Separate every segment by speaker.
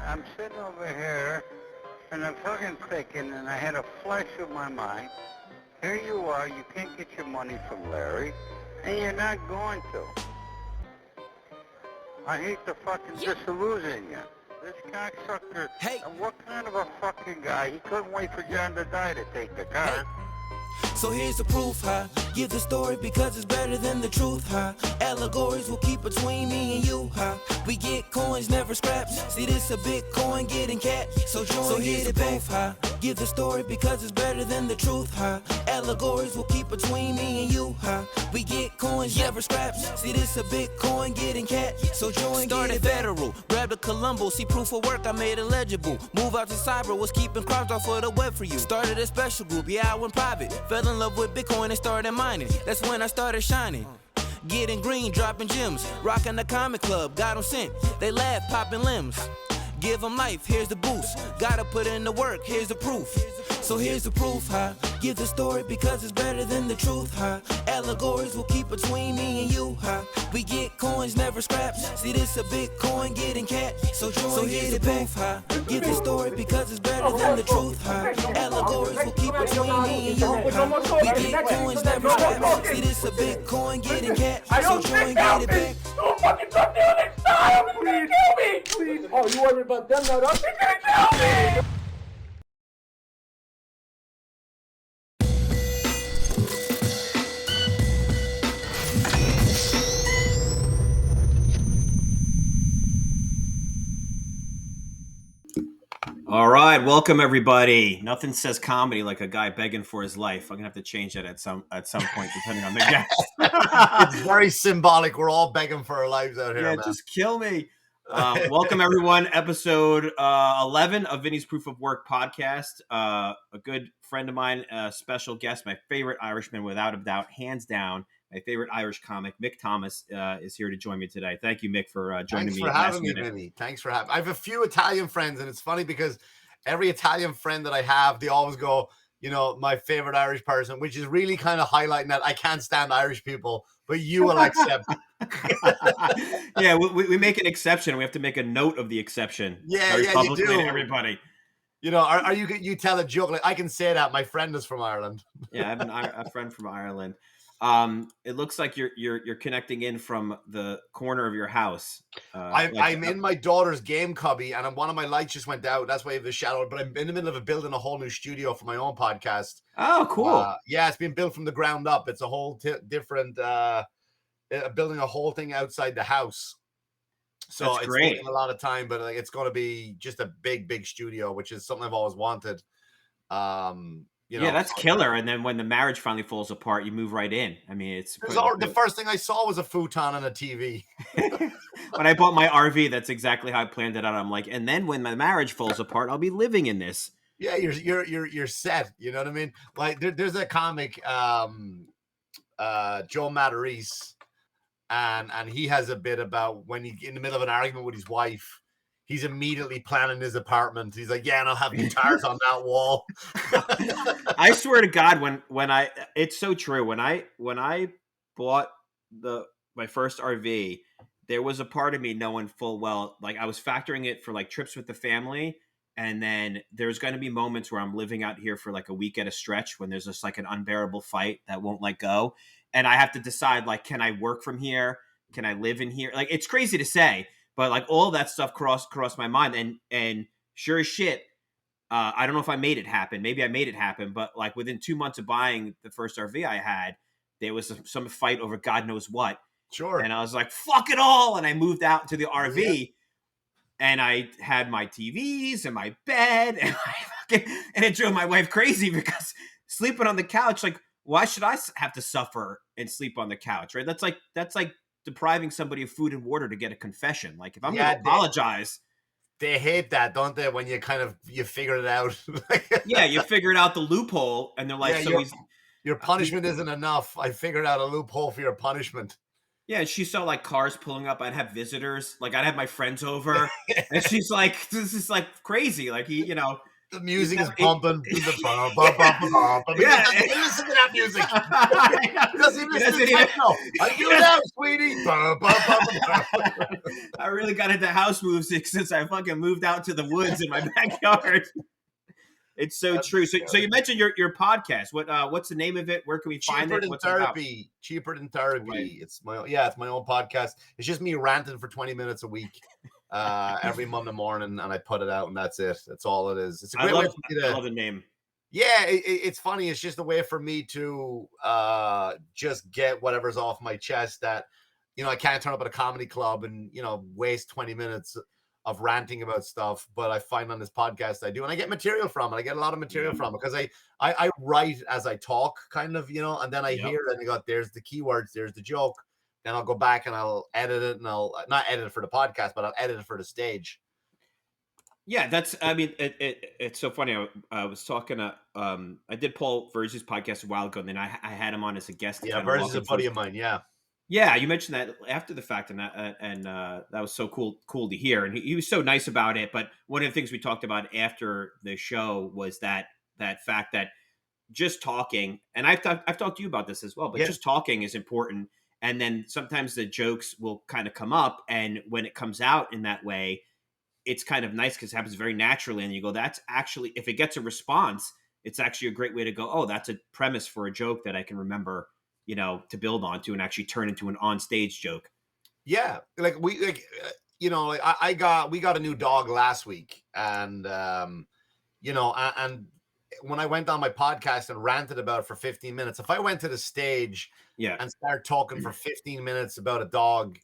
Speaker 1: I'm sitting over here, and I'm fucking thinking, and I had a flash of my mind. Here you are, you can't get your money from Larry, and you're not going to. I hate to fucking disillusion you. This cocksucker, what kind of a fucking guy? He couldn't wait for John to die to take the car.
Speaker 2: So here's the proof, huh? Give the story because it's better than the truth, huh? Allegories will keep between me and you, huh? We get coins, never scraps. See this a Bitcoin getting cat. So here's the proof, huh? Give the story because it's better than the truth, huh? Allegories will keep between me and you, huh? We get coins, never scraps. See this a Bitcoin getting cat. So join. Started federal, grabbed a Colombo, see proof of work, I made it legible. Move out to cyber, was keeping crimes off for the web for you. Started a special group, yeah, I went private. Fell in love with Bitcoin and started mining. That's when I started shining. Getting green, dropping gems. Rocking the comic club, got them sent. They laugh, popping limbs. Give them life, here's the boost. Gotta put in the work, here's the proof. So here's the proof, huh? Give the story because it's better than the truth, huh? Allegories will keep between me and you, huh? We get coins, never scraps. See this a Bitcoin getting cat. So here's the proof, huh? Give the story because it's better than the truth, huh? Allegories will keep between me and you, huh? We get coins, never scraps. See this a Bitcoin getting cat. So join, get it back.
Speaker 3: Don't fucking talk to me next time! He's gonna kill me! Please! Oh, you worried about them, not us? He's gonna kill me!
Speaker 4: All right, welcome everybody. Nothing says comedy like a guy begging for his life. I'm gonna have to change that at some point, depending on the guest.
Speaker 5: It's very symbolic. We're all begging for our lives out here.
Speaker 4: Yeah,
Speaker 5: man.
Speaker 4: just kill me. Welcome everyone. Episode 11 of Vinny's Proof of Work podcast. A good friend of mine, a special guest, my favorite Irishman, without a doubt, hands down. My favorite Irish comic, Mick Thomas, is here to join me today. Thank you, Mick, for joining me.
Speaker 5: Thanks for having me, Vinny. Thanks for having me. I have a few Italian friends, and it's funny because every Italian friend that I have, they always go, you know, my favorite Irish person, which is really kind of highlighting that I can't stand Irish people, but you will accept it.
Speaker 4: Yeah, we make an exception. We have to make a note of the exception.
Speaker 5: Yeah, you do.
Speaker 4: To everybody.
Speaker 5: You know, are you tell a joke like I can say that my friend is from Ireland.
Speaker 4: Yeah, I have a friend from Ireland. It looks like you're connecting in from the corner of your house.
Speaker 5: I'm in my daughter's game cubby, and one of my lights just went out. That's why I have the shadow. But I'm in the middle of building a whole new studio for my own podcast.
Speaker 4: Oh, cool!
Speaker 5: Yeah, it's been built from the ground up. It's a whole different building a whole thing outside the house. So
Speaker 4: That's
Speaker 5: it's
Speaker 4: great.
Speaker 5: taking a lot of time, but like it's going to be just a big studio, which is something I've always wanted. You know,
Speaker 4: yeah, that's killer. And then when the marriage finally falls apart, you move right in. I mean,
Speaker 5: the first thing I saw was a futon and a TV.
Speaker 4: When I bought my RV, that's exactly how I planned it out. I'm like, and then when my marriage falls apart, I'll be living in this.
Speaker 5: Yeah, you're set. You know what I mean? Like there's a comic, Joe Matarese, and he has a bit about when he in the middle of an argument with his wife. He's immediately planning his apartment. He's like, yeah, and I'll have guitars on that wall.
Speaker 4: I swear to God, it's so true. When I bought my first RV, there was a part of me knowing full well, like I was factoring it for like trips with the family. And then there's going to be moments where I'm living out here for like a week at a stretch when there's just like an unbearable fight that won't let go. And I have to decide, like, can I work from here? Can I live in here? Like, it's crazy to say. But like all that stuff crossed my mind, and sure as shit, I don't know if I made it happen. Maybe I made it happen, but like within 2 months of buying the first RV I had, there was some fight over God knows what.
Speaker 5: Sure.
Speaker 4: And I was like, "Fuck it all!" And I moved out to the RV, and I had my TVs and my bed, and it drove my wife crazy because sleeping on the couch, like, why should I have to suffer and sleep on the couch? Right? That's like depriving somebody of food and water to get a confession. Like if I'm going to apologize,
Speaker 5: they hate that, don't they? When you figure it out.
Speaker 4: Yeah, you figured out the loophole, and they're like,
Speaker 5: your punishment isn't enough. I figured out a loophole for your punishment.
Speaker 4: Yeah, she saw like cars pulling up. I'd have visitors, like I'd have my friends over, and she's like, "This is like crazy." Like
Speaker 5: The music is
Speaker 4: It-
Speaker 5: pumping.
Speaker 4: Yeah.
Speaker 5: Listen to that music. He doesn't even listen to
Speaker 4: He doesn't even-
Speaker 5: techno. I do now, sweetie.
Speaker 4: I really got into house music since I fucking moved out to the woods in my backyard. It's so true. So you mentioned your podcast. What's the name of it? Where can we find it? What's it about?
Speaker 5: Cheaper than therapy.
Speaker 4: Right.
Speaker 5: It's my own podcast. It's just me ranting for 20 minutes a week, every Monday morning, and I put it out, and that's it. That's all it is. It's a great way for me to.
Speaker 4: I love the name.
Speaker 5: Yeah, it's funny. It's just a way for me to just get whatever's off my chest that, I can't turn up at a comedy club and, waste 20 minutes of ranting about stuff. But I find on this podcast I do, and I get material from it. I get a lot of material from it because I write as I talk, kind of, and then I hear it and I go, there's the keywords, there's the joke. Then I'll go back and I'll edit it, and I'll not edit it for the podcast, but I'll edit it for the stage.
Speaker 4: Yeah, it's so funny. I was talking to, I did Paul Verge's podcast a while ago, and then I had him on as a guest.
Speaker 5: Yeah, Verge is a buddy of mine. Yeah.
Speaker 4: Yeah, you mentioned that after the fact, and that was so cool to hear. And he was so nice about it. But one of the things we talked about after the show was that fact that just talking, and I've talked to you about this as well, but just talking is important. And then sometimes the jokes will kind of come up, and when it comes out in that way, it's kind of nice because it happens very naturally. And you go, that's actually, if it gets a response, it's actually a great way to go, oh, that's a premise for a joke that I can remember, to build onto and actually turn into an on-stage joke.
Speaker 5: Yeah. We got a new dog last week, and, and when I went on my podcast and ranted about it for 15 minutes, if I went to the stage and started talking for 15 minutes about a dog,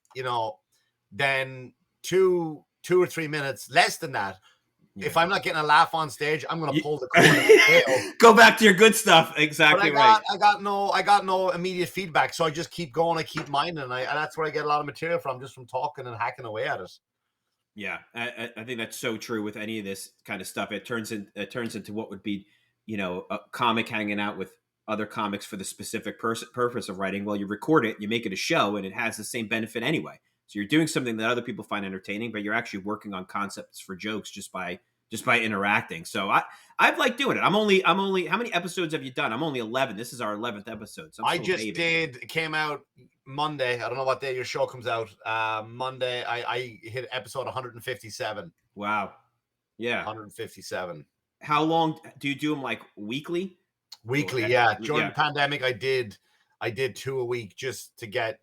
Speaker 5: then two or 3 minutes less than that. Yeah. If I'm not getting a laugh on stage, I'm going to pull the cord.
Speaker 4: Go back to your good stuff. Exactly right.
Speaker 5: I got no immediate feedback, so I just keep going. I keep mining, and that's where I get a lot of material from, just from talking and hacking away at it.
Speaker 4: Yeah, I think that's so true with any of this kind of stuff. It turns into what would be, a comic hanging out with other comics for the specific purpose of writing. Well, you record it, you make it a show, and it has the same benefit anyway. So you're doing something that other people find entertaining, but you're actually working on concepts for jokes just by interacting. So I've liked doing it. I'm only how many episodes have you done? I'm only 11. This is our 11th episode. So
Speaker 5: it came out Monday. I don't know what day your show comes out. Monday I hit episode 157.
Speaker 4: Wow. Yeah.
Speaker 5: 157.
Speaker 4: How long do you do them, like weekly?
Speaker 5: Weekly, yeah. During the pandemic I did 2 a week just to get,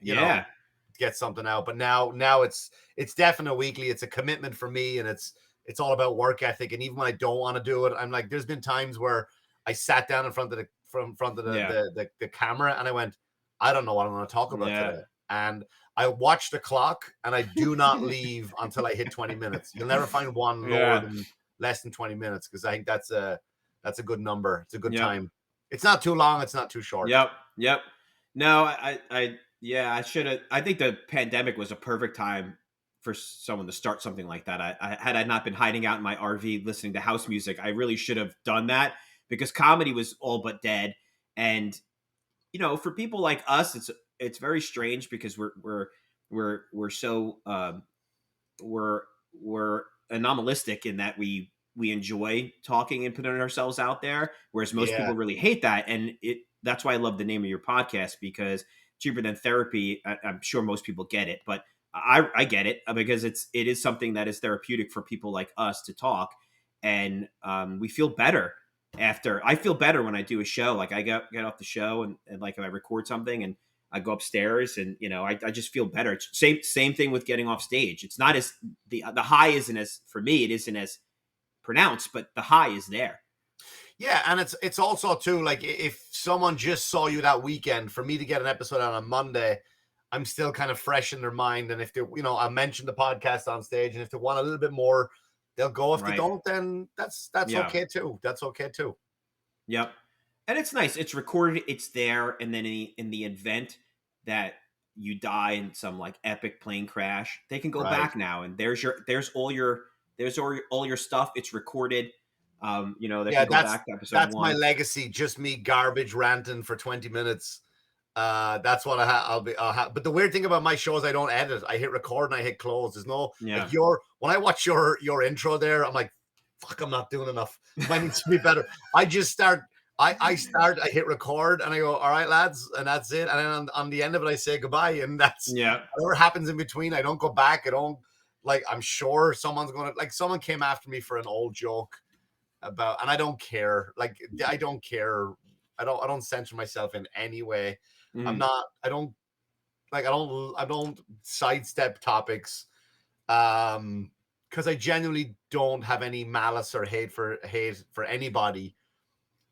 Speaker 5: get something out. But now it's definitely weekly. It's a commitment for me, and it's all about work ethic. And even when I don't want to do it, I'm like, there's been times where I sat down in front of the camera and I went, I don't know what I'm going to talk about today. And I watch the clock and I do not leave until I hit 20 minutes. You'll never find one lower than less than 20 minutes, because I think that's a good number. It's a good time. It's not too long. It's not too short.
Speaker 4: Yep. No, I should have. I think the pandemic was a perfect time for someone to start something like that. Had I not been hiding out in my RV listening to house music, I really should have done that, because comedy was all but dead. And for people like us, it's very strange, because we're so we're anomalistic in that we enjoy talking and putting ourselves out there, whereas most people really hate that. And that's why I love the name of your podcast, because Cheaper Than Therapy, I'm sure most people get it, but I get it, because it is something that is therapeutic for people like us to talk. And we feel better after. I feel better when I do a show. Like I get off the show and like if I record something and I go upstairs and, I just feel better. It's same thing with getting off stage. It's not as the high isn't as, for me, it isn't as pronounced, but the high is there.
Speaker 5: Yeah. And it's also too, like, if someone just saw you that weekend, for me to get an episode out on Monday, I'm still kind of fresh in their mind. And if they, I mentioned the podcast on stage, and if they want a little bit more, they'll go. If they don't, then that's okay too. That's okay too.
Speaker 4: Yep. And it's nice. It's recorded. It's there. And then in the event that you die in some like epic plane crash, they can go back now. And there's all your stuff. It's recorded. They can go back to episode 1.
Speaker 5: That's my legacy. Just me garbage ranting for 20 minutes. That's what I'll have. But the weird thing about my show is I don't edit. I hit record and I hit close. There's no when I watch your intro there, I'm like, fuck, I'm not doing enough. I need to be better. I just start. I hit record, and I go, all right, lads, and that's it. And then on the end of it, I say goodbye, and that's whatever happens in between. I don't go back. I don't like. I'm sure someone's gonna like. Someone came after me for an old joke about, and I don't care. Like, I don't care. I don't censor myself in any way. I'm not. I don't sidestep topics. Because I genuinely don't have any malice or hate for anybody,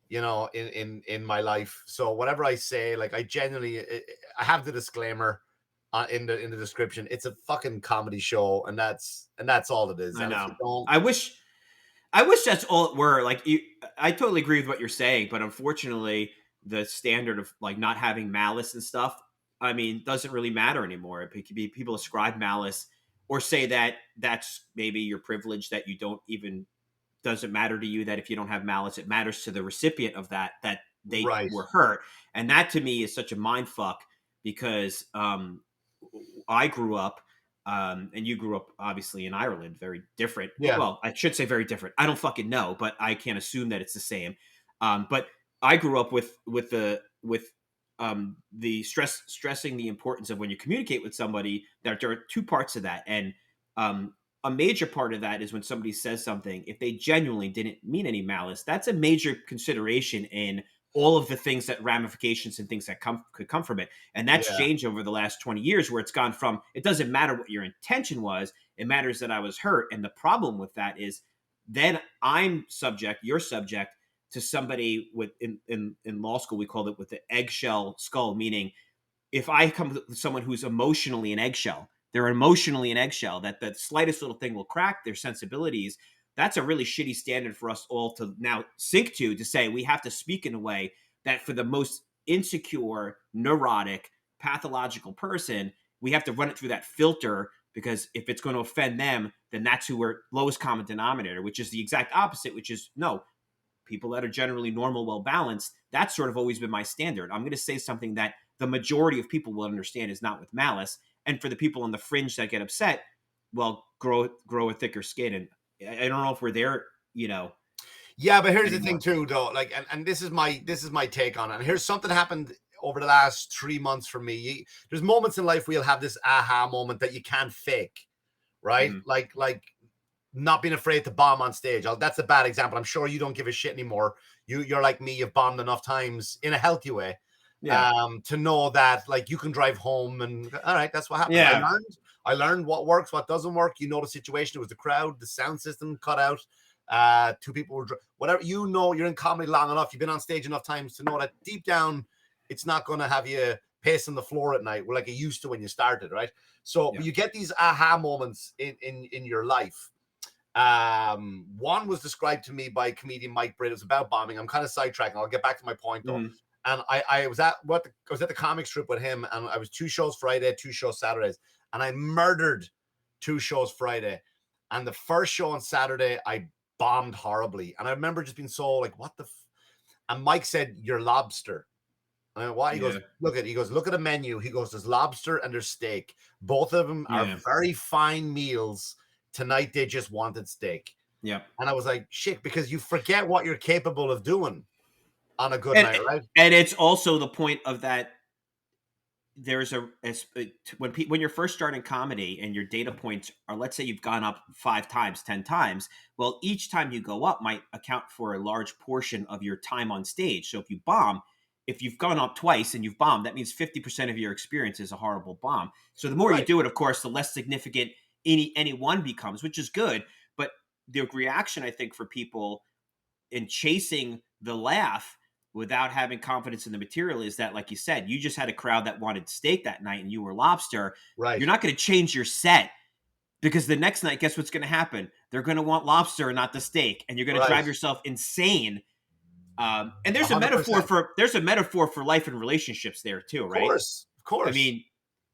Speaker 5: you know, in my life. So whatever I say, like, I have the disclaimer in the description. It's a fucking comedy show, and that's all it is.
Speaker 4: I
Speaker 5: And
Speaker 4: know.
Speaker 5: if you don't,
Speaker 4: I wish that's all it were. Like, I totally agree with what you're saying, but unfortunately, the standard of like not having malice and stuff, I mean, doesn't really matter anymore. It could be people ascribe malice or say that that's maybe your privilege, that you don't even, doesn't matter to you, that if you don't have malice, it matters to the recipient of that they were hurt. And that to me is such a mind fuck, because I grew up, and you grew up obviously in Ireland, very different.
Speaker 5: Yeah.
Speaker 4: Well, I should say very different. I don't fucking know, but I can't assume that it's the same. But I grew up with the stressing the importance of when you communicate with somebody, that there are two parts of that. And a major part of that is when somebody says something, if they genuinely didn't mean any malice, that's a major consideration in all of the things, that ramifications and things that could come from it. And that's changed over the last 20 years, where it's gone from, it doesn't matter what your intention was, it matters that I was hurt. And the problem with that is then you're subject to somebody with, in law school, we called it with the eggshell skull, meaning if I come to someone who's emotionally an eggshell, they're emotionally an eggshell, that the slightest little thing will crack their sensibilities. That's a really shitty standard for us all to now sink to say we have to speak in a way that for the most insecure, neurotic, pathological person, we have to run it through that filter, because if it's going to offend them, then that's who we're lowest common denominator, which is the exact opposite, which is no, people that are generally normal, well-balanced. That's sort of always been my standard. I'm going to say something that the majority of people will understand is not with malice. And for the people on the fringe that get upset, well, grow a thicker skin. And I don't know if we're there, you know.
Speaker 5: Yeah, but here's the thing too, though. Like, and this is my take on it. And here's something happened over the last 3 months for me. There's moments in life where you'll have this aha moment that you can't fake, right? Like not being afraid to bomb on stage. That's a bad example. I'm sure you don't give a shit anymore. You're like me. You've bombed enough times in a healthy way, to know that like you can drive home and all right, that's what happened.
Speaker 4: Yeah.
Speaker 5: I learned what works, what doesn't work. You know, the situation, it was the crowd, the sound system cut out. Two people were whatever. You know, you're in comedy long enough. You've been on stage enough times to know that deep down, it's not going to have you pacing the floor at night like it used to when you started, right? So but you get these aha moments in your life. One was described to me by comedian Mike Britt. It was about bombing. I'm kind of sidetracking. I'll get back to my point though. And I was at the comic strip with him, and I was 2 shows Friday, 2 shows Saturdays, and I murdered 2 shows Friday. And the first show on Saturday, I bombed horribly. And I remember just being so like, what the and Mike said, "You're lobster." And I went, why? He goes, look at a menu. He goes, there's lobster and there's steak. Both of them are very fine meals. Tonight they just wanted steak. Yeah. And I was like, shit, because you forget what you're capable of doing on a good night, right?
Speaker 4: And it's also the point of that. There's when you're first starting comedy and your data points are, let's say you've gone up 5 times, 10 times. Well, each time you go up might account for a large portion of your time on stage. So if you bomb, if you've gone up twice and you've bombed, that means 50% of your experience is a horrible bomb. So the more you do it, of course, the less significant any one becomes, which is good. But the reaction, I think, for people in chasing the laugh without having confidence in the material is that, like you said, you just had a crowd that wanted steak that night and you were lobster. Right. You're not going to change your set, because the next night, guess what's going to happen? They're going to want lobster and not the steak, and you're going to drive yourself insane. And there's 100%. a metaphor for life and relationships there too, right?
Speaker 5: Of course.
Speaker 4: I mean,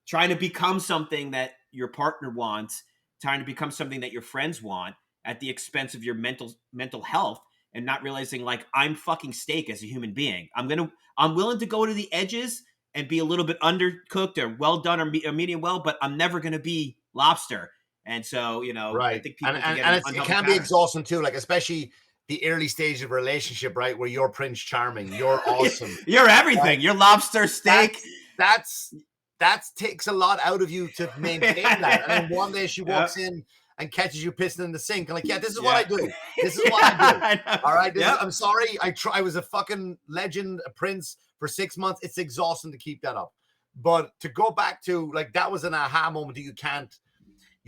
Speaker 4: trying to become something that your partner wants, trying to become something that your friends want at the expense of your mental health, and not realizing, like, I'm fucking steak as a human being. I'm willing to go to the edges and be a little bit undercooked or well done or medium well, but I'm never going to be lobster. And so, you know, I
Speaker 5: Right.
Speaker 4: think people can get
Speaker 5: And
Speaker 4: an
Speaker 5: it
Speaker 4: unhealthy
Speaker 5: can be
Speaker 4: pattern.
Speaker 5: exhausting too, like especially the early stage of a relationship, right? Where you're Prince Charming, you're awesome.
Speaker 4: You're everything.
Speaker 5: Right?
Speaker 4: You're lobster steak.
Speaker 5: That takes a lot out of you to maintain that. And then one day she
Speaker 4: Yep.
Speaker 5: walks in and catches you pissing in the sink. And like, yeah, this is
Speaker 4: Yeah.
Speaker 5: what I do. This is what I do.
Speaker 4: I know.
Speaker 5: All right.
Speaker 4: Yep.
Speaker 5: I'm sorry. I was a fucking legend, a prince for 6 months. It's exhausting to keep that up. But to go back to like, that was an aha moment that you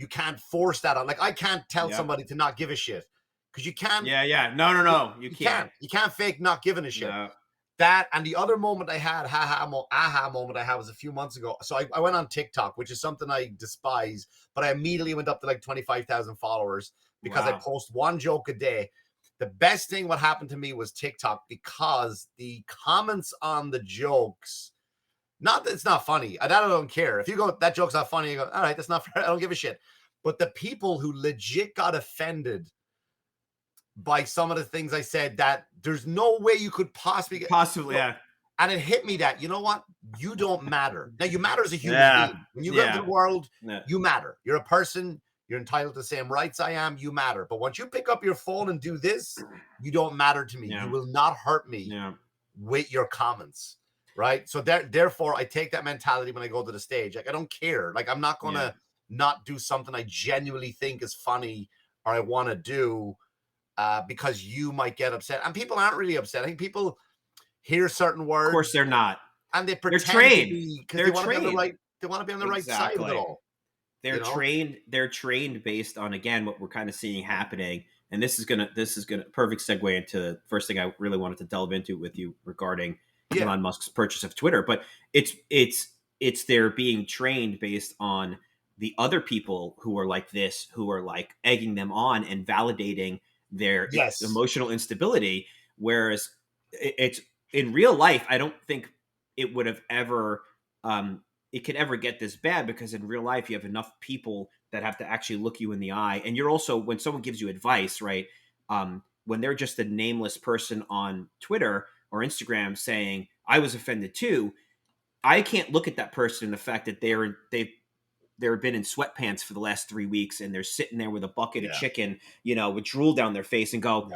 Speaker 5: can't force that on. Like, I can't tell
Speaker 4: Yep.
Speaker 5: somebody to not give a shit because you can't.
Speaker 4: Yeah. No. You can't.
Speaker 5: You can't fake not giving a shit.
Speaker 4: No.
Speaker 5: That and the other moment I had, aha moment I had was a few months ago. So I went on TikTok, which is something I despise, but I immediately went up to like 25,000 followers because I
Speaker 4: Wow.
Speaker 5: post one joke a day. The best thing what happened to me was TikTok because the comments on the jokes, not that it's not funny. I don't care. If you go, that joke's not funny, you go, all right, that's not fair. I don't give a shit. But the people who legit got offended by some of the things I said, that there's no way you could possibly
Speaker 4: Yeah.
Speaker 5: And it hit me that, you know what? You don't matter. Now, you matter as a human
Speaker 4: Yeah.
Speaker 5: being. When you go into the world,
Speaker 4: Yeah.
Speaker 5: you matter. You're a person. You're entitled to the same rights I am. You matter. But once you pick up your phone and do this, you don't matter to me.
Speaker 4: Yeah.
Speaker 5: You will not hurt me
Speaker 4: Yeah.
Speaker 5: with your comments, right? So therefore, I take that mentality when I go to the stage. Like, I don't care. Like, I'm not going to not do something I genuinely think is funny or I want to do because you might get upset. And people aren't really upset. I think people hear certain words.
Speaker 4: Of course they're not.
Speaker 5: And they pretend
Speaker 4: They're trained.
Speaker 5: to be because
Speaker 4: They're
Speaker 5: they want to be on the
Speaker 4: trained.
Speaker 5: right. They want to be on the right side of it all.
Speaker 4: They're
Speaker 5: you know?
Speaker 4: trained. They're trained based on, again, what we're kind of seeing happening. And this is gonna perfect segue into the first thing I really wanted to delve into with you regarding Elon Musk's purchase of Twitter. But it's they're being trained based on the other people who are like this, who are like egging them on and validating their emotional instability. Whereas it's in real life, I don't think it would have ever it could ever get this bad, because in real life you have enough people that have to actually look you in the eye. And you're also, when someone gives you advice, right, when they're just a nameless person on Twitter or Instagram saying, I was offended too, I can't look at that person and the fact that they've been in sweatpants for the last 3 weeks and they're sitting there with a bucket of chicken, with drool down their face, and go,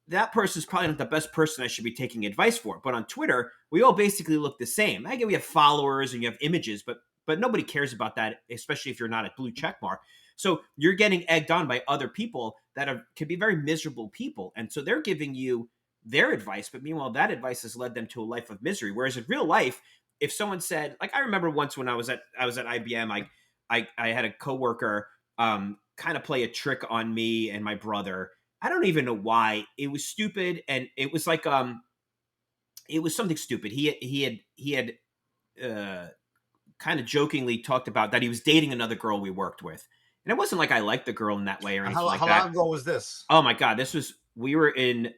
Speaker 4: that person's probably not the best person I should be taking advice for. But on Twitter, we all basically look the same. I get we have followers and you have images, but nobody cares about that, especially if you're not a blue check mark. So you're getting egged on by other people that can be very miserable people. And so they're giving you their advice, but meanwhile, that advice has led them to a life of misery. Whereas in real life, if someone said, like, I remember once when I was at IBM, I had a coworker kind of play a trick on me and my brother. I don't even know why. It was stupid, and it was like it was something stupid. He had kind of jokingly talked about that he was dating another girl we worked with, and it wasn't like I liked the girl in that way or anything like that.
Speaker 5: How long ago was this?
Speaker 4: Oh my God, we were in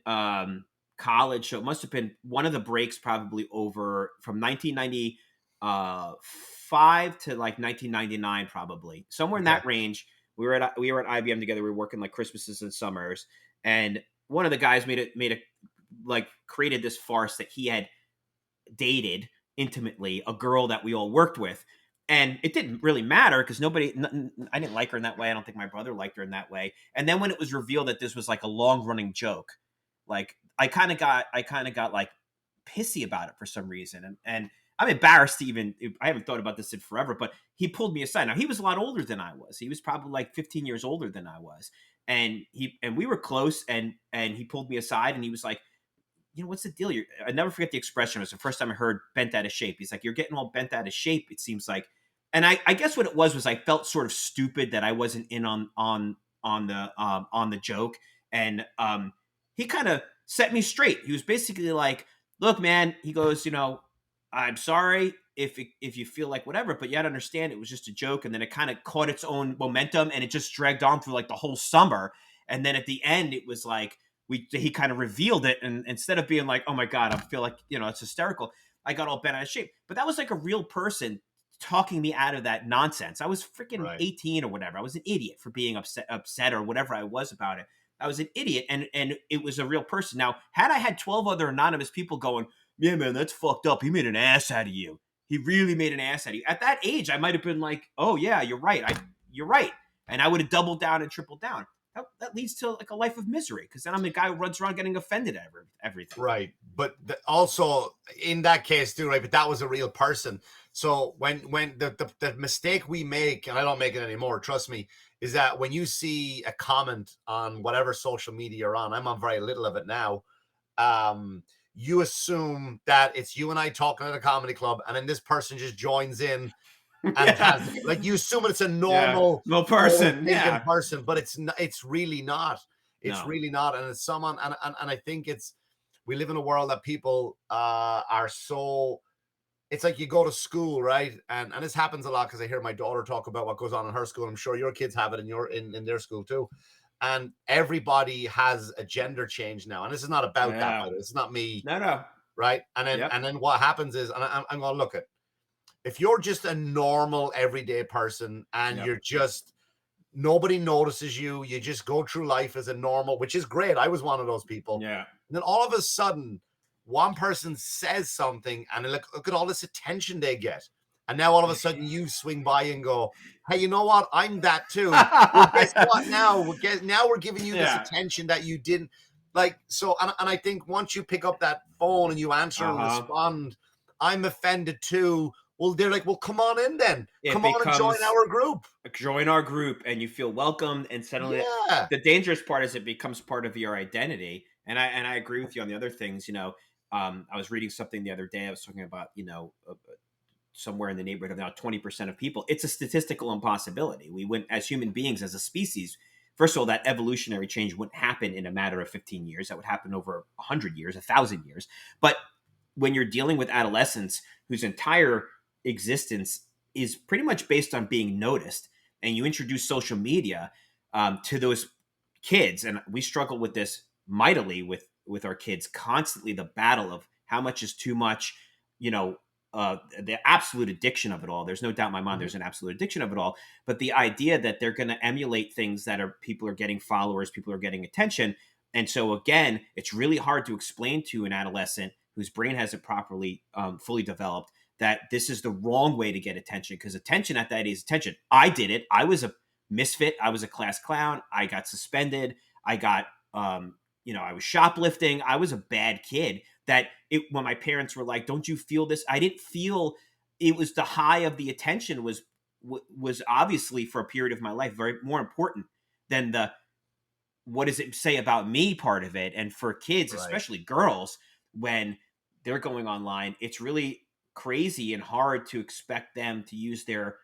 Speaker 4: college, so it must have been one of the breaks, probably over from 1995 to like 1999, probably somewhere in that range. We were at IBM together. We were working like Christmases and summers, and one of the guys created this farce that he had dated intimately a girl that we all worked with, and it didn't really matter because I didn't like her in that way. I don't think my brother liked her in that way. And then when it was revealed that this was like a long running joke, like I kind of got like pissy about it for some reason, and I'm embarrassed to even, I haven't thought about this in forever, but he pulled me aside. Now, he was a lot older than I was. He was probably like 15 years older than I was. And we were close, and he pulled me aside and he was like, what's the deal? I never forget the expression. It was the first time I heard bent out of shape. He's like, you're getting all bent out of shape, it seems like. And I guess what it was I felt sort of stupid that I wasn't in on the joke. And he kind of set me straight. He was basically like, look, man, he goes, I'm sorry if you feel like whatever, but you got to understand it was just a joke. And then it kind of caught its own momentum, and it just dragged on through like the whole summer. And then at the end, it was like he kind of revealed it. And instead of being like, oh my God, I feel like, it's hysterical, I got all bent out of shape. But that was like a real person talking me out of that nonsense. I was freaking 18 or whatever. I was an idiot for being upset or whatever I was about it. I was an idiot. And it was a real person. Now, had I had 12 other anonymous people going, yeah, man, that's fucked up, he made an ass out of you, he really made an ass out of you, at that age, I might have been like, oh yeah, you're right. You're right. and I would have doubled down and tripled down. That leads to like a life of misery, because then I'm the guy who runs around getting offended at everything.
Speaker 5: Right. But also in that case too, right? But that was a real person. So when the mistake we make, and I don't make it anymore, trust me, is that when you see a comment on whatever social media you're on, I'm on very little of it now. You assume that it's you and I talking at a comedy club, and then this person just joins in and has, like, you assume it's a normal
Speaker 4: person,
Speaker 5: person, but it's really not. It's really not. And it's someone, and I think we live in a world that people are so, it's like you go to school, right? And this happens a lot because I hear my daughter talk about what goes on in her school. I'm sure your kids have it in their school too. And everybody has a gender change now. And this is not about that, by the way. It's not me.
Speaker 4: No.
Speaker 5: Right. And then what happens is, and I'm going to look at, if you're just a normal everyday person and you're just, nobody notices you, you just go through life as a normal, which is great. I was one of those people.
Speaker 4: Yeah.
Speaker 5: And then all of a sudden, one person says something and look at all this attention they get. And now all of a sudden you swing by and go, hey, you know what? I'm that too. Well, guess what? Now we're giving you this attention that you didn't like. So, and I think once you pick up that phone and you answer and respond, I'm offended too. Well, they're like, well, come on in then. Come on and join our group.
Speaker 4: Join our group, and you feel welcomed. And suddenly, the dangerous part is it becomes part of your identity. And I agree with you on the other things. You know, I was reading something the other day. I was talking about, you know, somewhere in the neighborhood of now 20% of people. It's a statistical impossibility. We wouldn't, as human beings, as a species. First of all, that evolutionary change wouldn't happen in a matter of 15 years. That would happen over 100 years, 1,000 years. But when you're dealing with adolescents whose entire existence is pretty much based on being noticed, and you introduce social media to those kids, and we struggle with this mightily with our kids constantly, the battle of how much is too much, you know, the absolute addiction of it all. There's no doubt in my mind there's an absolute addiction of it all, but the idea that they're going to emulate things that are, people are getting followers, people are getting attention. And so again, it's really hard to explain to an adolescent whose brain hasn't properly fully developed that this is the wrong way to get attention, because attention at that age is attention. I did it. I was a misfit. I was a class clown. I got suspended. I got, you know, I was shoplifting. I was a bad kid. When my parents were like, don't you feel this? I didn't feel it. Was the high of the attention was obviously for a period of my life very more important than the what does it say about me part of it. And for kids, especially girls, when they're going online, it's really crazy and hard to expect them to use their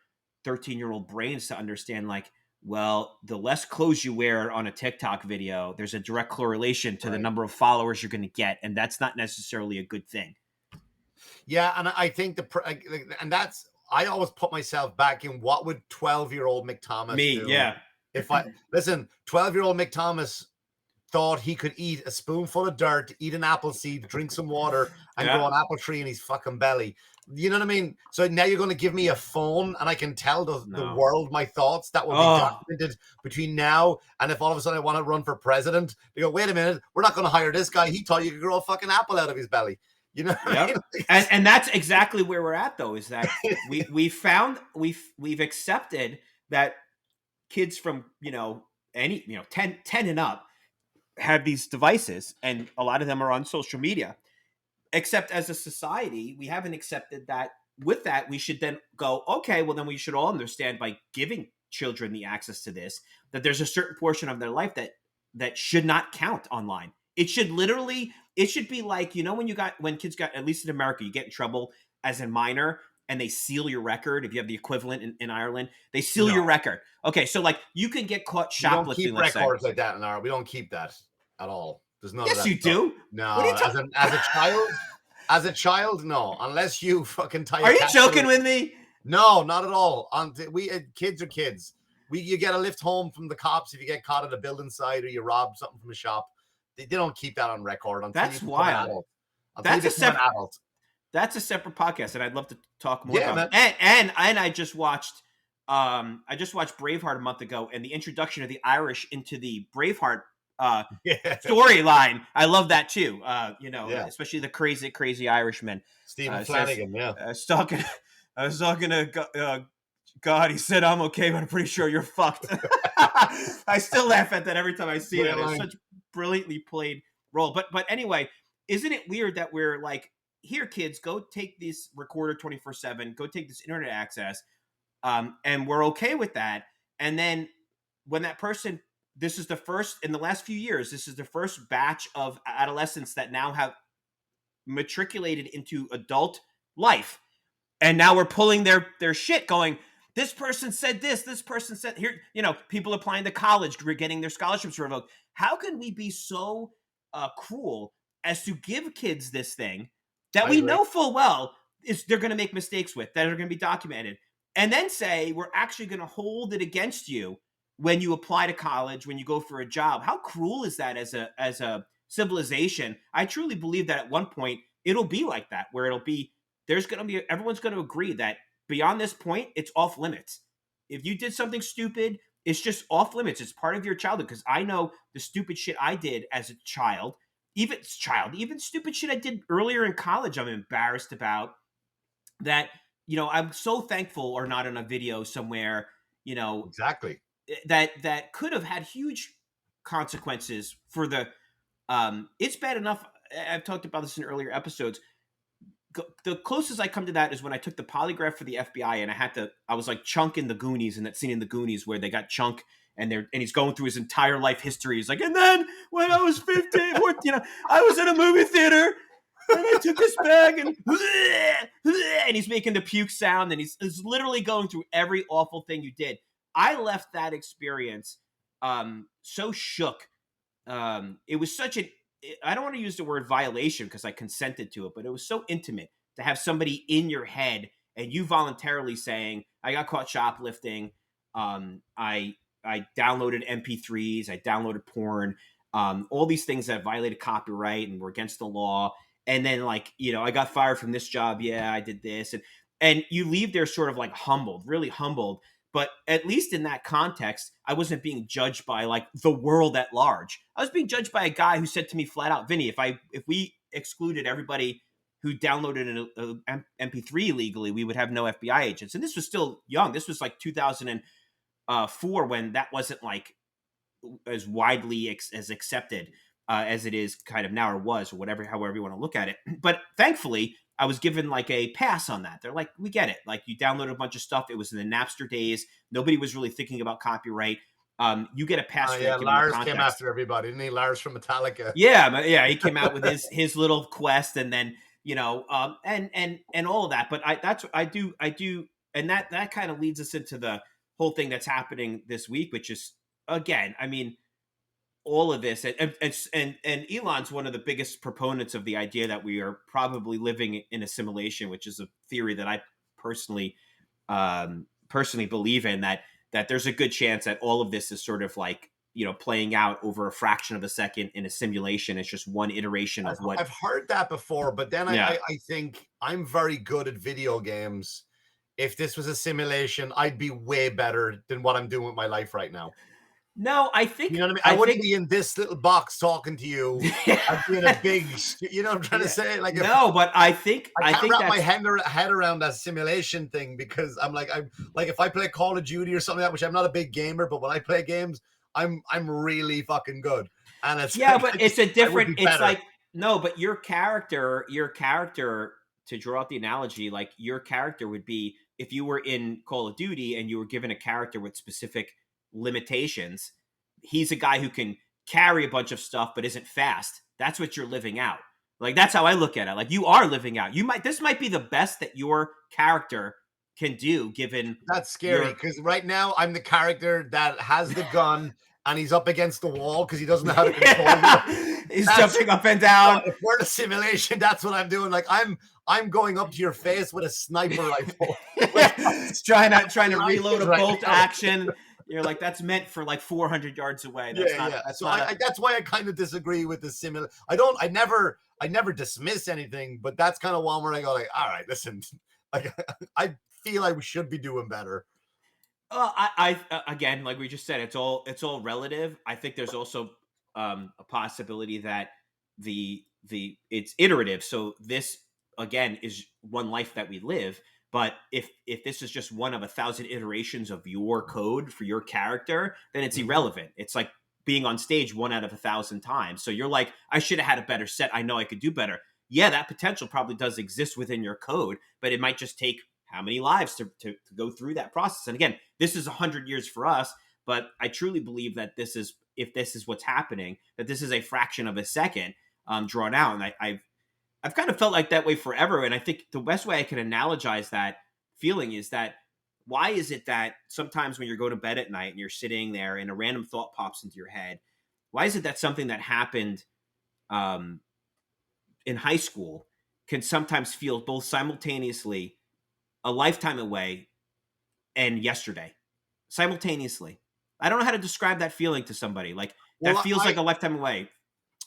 Speaker 4: 13-year-old brains to understand, like, well, the less clothes you wear on a TikTok video, there's a direct correlation to the number of followers you're going to get. And that's not necessarily a good thing.
Speaker 5: Yeah. And I think I always put myself back in what would 12-year-old Mick Thomas do?
Speaker 4: Yeah.
Speaker 5: If 12-year-old Mick Thomas thought he could eat a spoonful of dirt, eat an apple seed, drink some water, and grow an apple tree in his fucking belly. You know what I mean? So now you're going to give me a phone and I can tell the world my thoughts. That will be documented between now and if all of a sudden I want to run for president, they go, wait a minute, we're not going to hire this guy. He thought you could grow a fucking apple out of his belly. You know what I mean?
Speaker 4: And that's exactly where we're at, though, is that we've accepted that kids from, 10 and up have these devices, and a lot of them are on social media. Except as a society, we haven't accepted that. With that, we should then go, okay, well, then we should all understand, by giving children the access to this, that there's a certain portion of their life that should not count online. It should be like, when kids got, at least in America, you get in trouble as a minor and they seal your record. If you have the equivalent in Ireland, they seal your record. Okay, so like you can get caught shoplifting.
Speaker 5: We don't keep records like that in Ireland. We don't keep that at all. There's none of that.
Speaker 4: Yes, you do.
Speaker 5: No, as a child, no. Unless you fucking tie.
Speaker 4: Are you joking with me?
Speaker 5: No, not at all. Kids are kids. You get a lift home from the cops if you get caught at a building site or you rob something from a shop. They don't keep that on record.
Speaker 4: That's wild. That's a separate podcast, and I'd love to talk more about. And I just watched Braveheart a month ago, and the introduction of the Irish into the Braveheart storyline. I love that too. Especially the crazy Irishman.
Speaker 5: Stephen Flanagan.
Speaker 4: I was talking to God, he said I'm okay, but I'm pretty sure you're fucked. I still laugh at that every time I see that. It's such brilliantly played role. But anyway, isn't it weird that we're like, here, kids, go take this recorder 24/7, go take this internet access, and we're okay with that. And then when that person, this is the first in the last few years, this is the first batch of adolescents that now have matriculated into adult life, and now we're pulling their shit, going, this person said this person said here, people applying to college, we're getting their scholarships revoked. How can we be so cruel as to give kids this thing that we know full well is they're going to make mistakes with, that are going to be documented, and then say we're actually going to hold it against you when you apply to college, when you go for a job? How cruel is that as a civilization? I truly believe that at one point it'll be like that, where it'll be, everyone's going to agree that beyond this point, it's off limits. If you did something stupid, it's just off limits. It's part of your childhood. Because I know the stupid shit I did as a child, even stupid shit I did earlier in college, I'm embarrassed about. That, I'm so thankful are not in a video somewhere,
Speaker 5: Exactly.
Speaker 4: that could have had huge consequences for the, it's bad enough. I've talked about this in earlier episodes. The closest I come to that is when I took the polygraph for the FBI, and I was like Chunk in the Goonies, in that scene in the Goonies where they got Chunk and he's going through his entire life history. He's like, and then when I was 15, I was in a movie theater and I took this bag and he's making the puke sound, and he's literally going through every awful thing you did. I left that experience so shook. It was such I don't want to use the word violation because I consented to it, but it was so intimate to have somebody in your head and you voluntarily saying, I got caught shoplifting. I downloaded MP3s. I downloaded porn. All these things that violated copyright and were against the law. And then I got fired from this job. Yeah, I did this. And you leave there sort of like humbled, really humbled. But at least in that context, I wasn't being judged by the world at large. I was being judged by a guy who said to me flat out, Vinny, if we excluded everybody who downloaded an MP3 illegally, we would have no FBI agents. And this was still young. This was 2004, when that wasn't as widely as accepted as it is kind of now, or was, or whatever, however you want to look at it. But thankfully, I was given a pass on that. They're like, we get it. You downloaded a bunch of stuff. It was in the Napster days. Nobody was really thinking about copyright. You get a pass for that.
Speaker 5: Lars came after everybody, didn't he? Lars from Metallica.
Speaker 4: Yeah. He came out with his little quest, and then and all of that. But I do, and that kind of leads us into the whole thing that's happening this week, which is, again, I mean, all of this, and Elon's one of the biggest proponents of the idea that we are probably living in a simulation, which is a theory that I personally believe in, that there's a good chance that all of this is sort of playing out over a fraction of a second in a simulation. It's just one iteration of what
Speaker 5: I've heard that before, but then I think I'm very good at video games. If this was a simulation, I'd be way better than what I'm doing with my life right now.
Speaker 4: No, I think,
Speaker 5: you know what I mean. I wouldn't be in this little box talking to you. I'd be in a big, you know what I'm trying to say?
Speaker 4: But I think
Speaker 5: I can't wrap my head around that simulation thing, because I'm if I play Call of Duty or something like that, which I'm not a big gamer, but when I play games, I'm really fucking good. And it's
Speaker 4: but it's a different. It's no, but your character, to draw out the analogy, your character would be, if you were in Call of Duty and you were given a character with specific limitations, he's a guy who can carry a bunch of stuff but isn't fast. That's what you're living out. That's how I look at it. You are living out. This might be the best that your character can do, given.
Speaker 5: That's scary, because right now I'm the character that has the gun and he's up against the wall because he doesn't know how to control it.
Speaker 4: He's jumping up and down.
Speaker 5: If we're in a simulation, that's what I'm doing. I'm going up to your face with a sniper rifle.
Speaker 4: It's trying to reload a bolt action. You're that's meant for 400 yards away. That's
Speaker 5: that's why I kind of disagree with the simulation. I never dismiss anything, but that's kind of one where I go all right, listen, I feel I should be doing better.
Speaker 4: I again, like we just said, it's all relative. I think there's also a possibility that it's iterative. So this, again, is one life that we live, But if this is just one of 1,000 iterations of your code for your character, then it's irrelevant. It's like being on stage 1 out of 1,000 times. So you're like, I should have had a better set. I know I could do better. Yeah, that potential probably does exist within your code, but it might just take how many lives to go through that process. And again, this is 100 years for us, but I truly believe that if this is what's happening, that this is a fraction of a second drawn out. And I've kind of felt like that way forever. And I think the best way I can analogize that feeling is that, why is it that sometimes when you're going to bed at night and you're sitting there and a random thought pops into your head, why is it that something that happened in high school can sometimes feel both simultaneously a lifetime away and yesterday simultaneously? I don't know how to describe that feeling to somebody. Like, that feels like a lifetime away.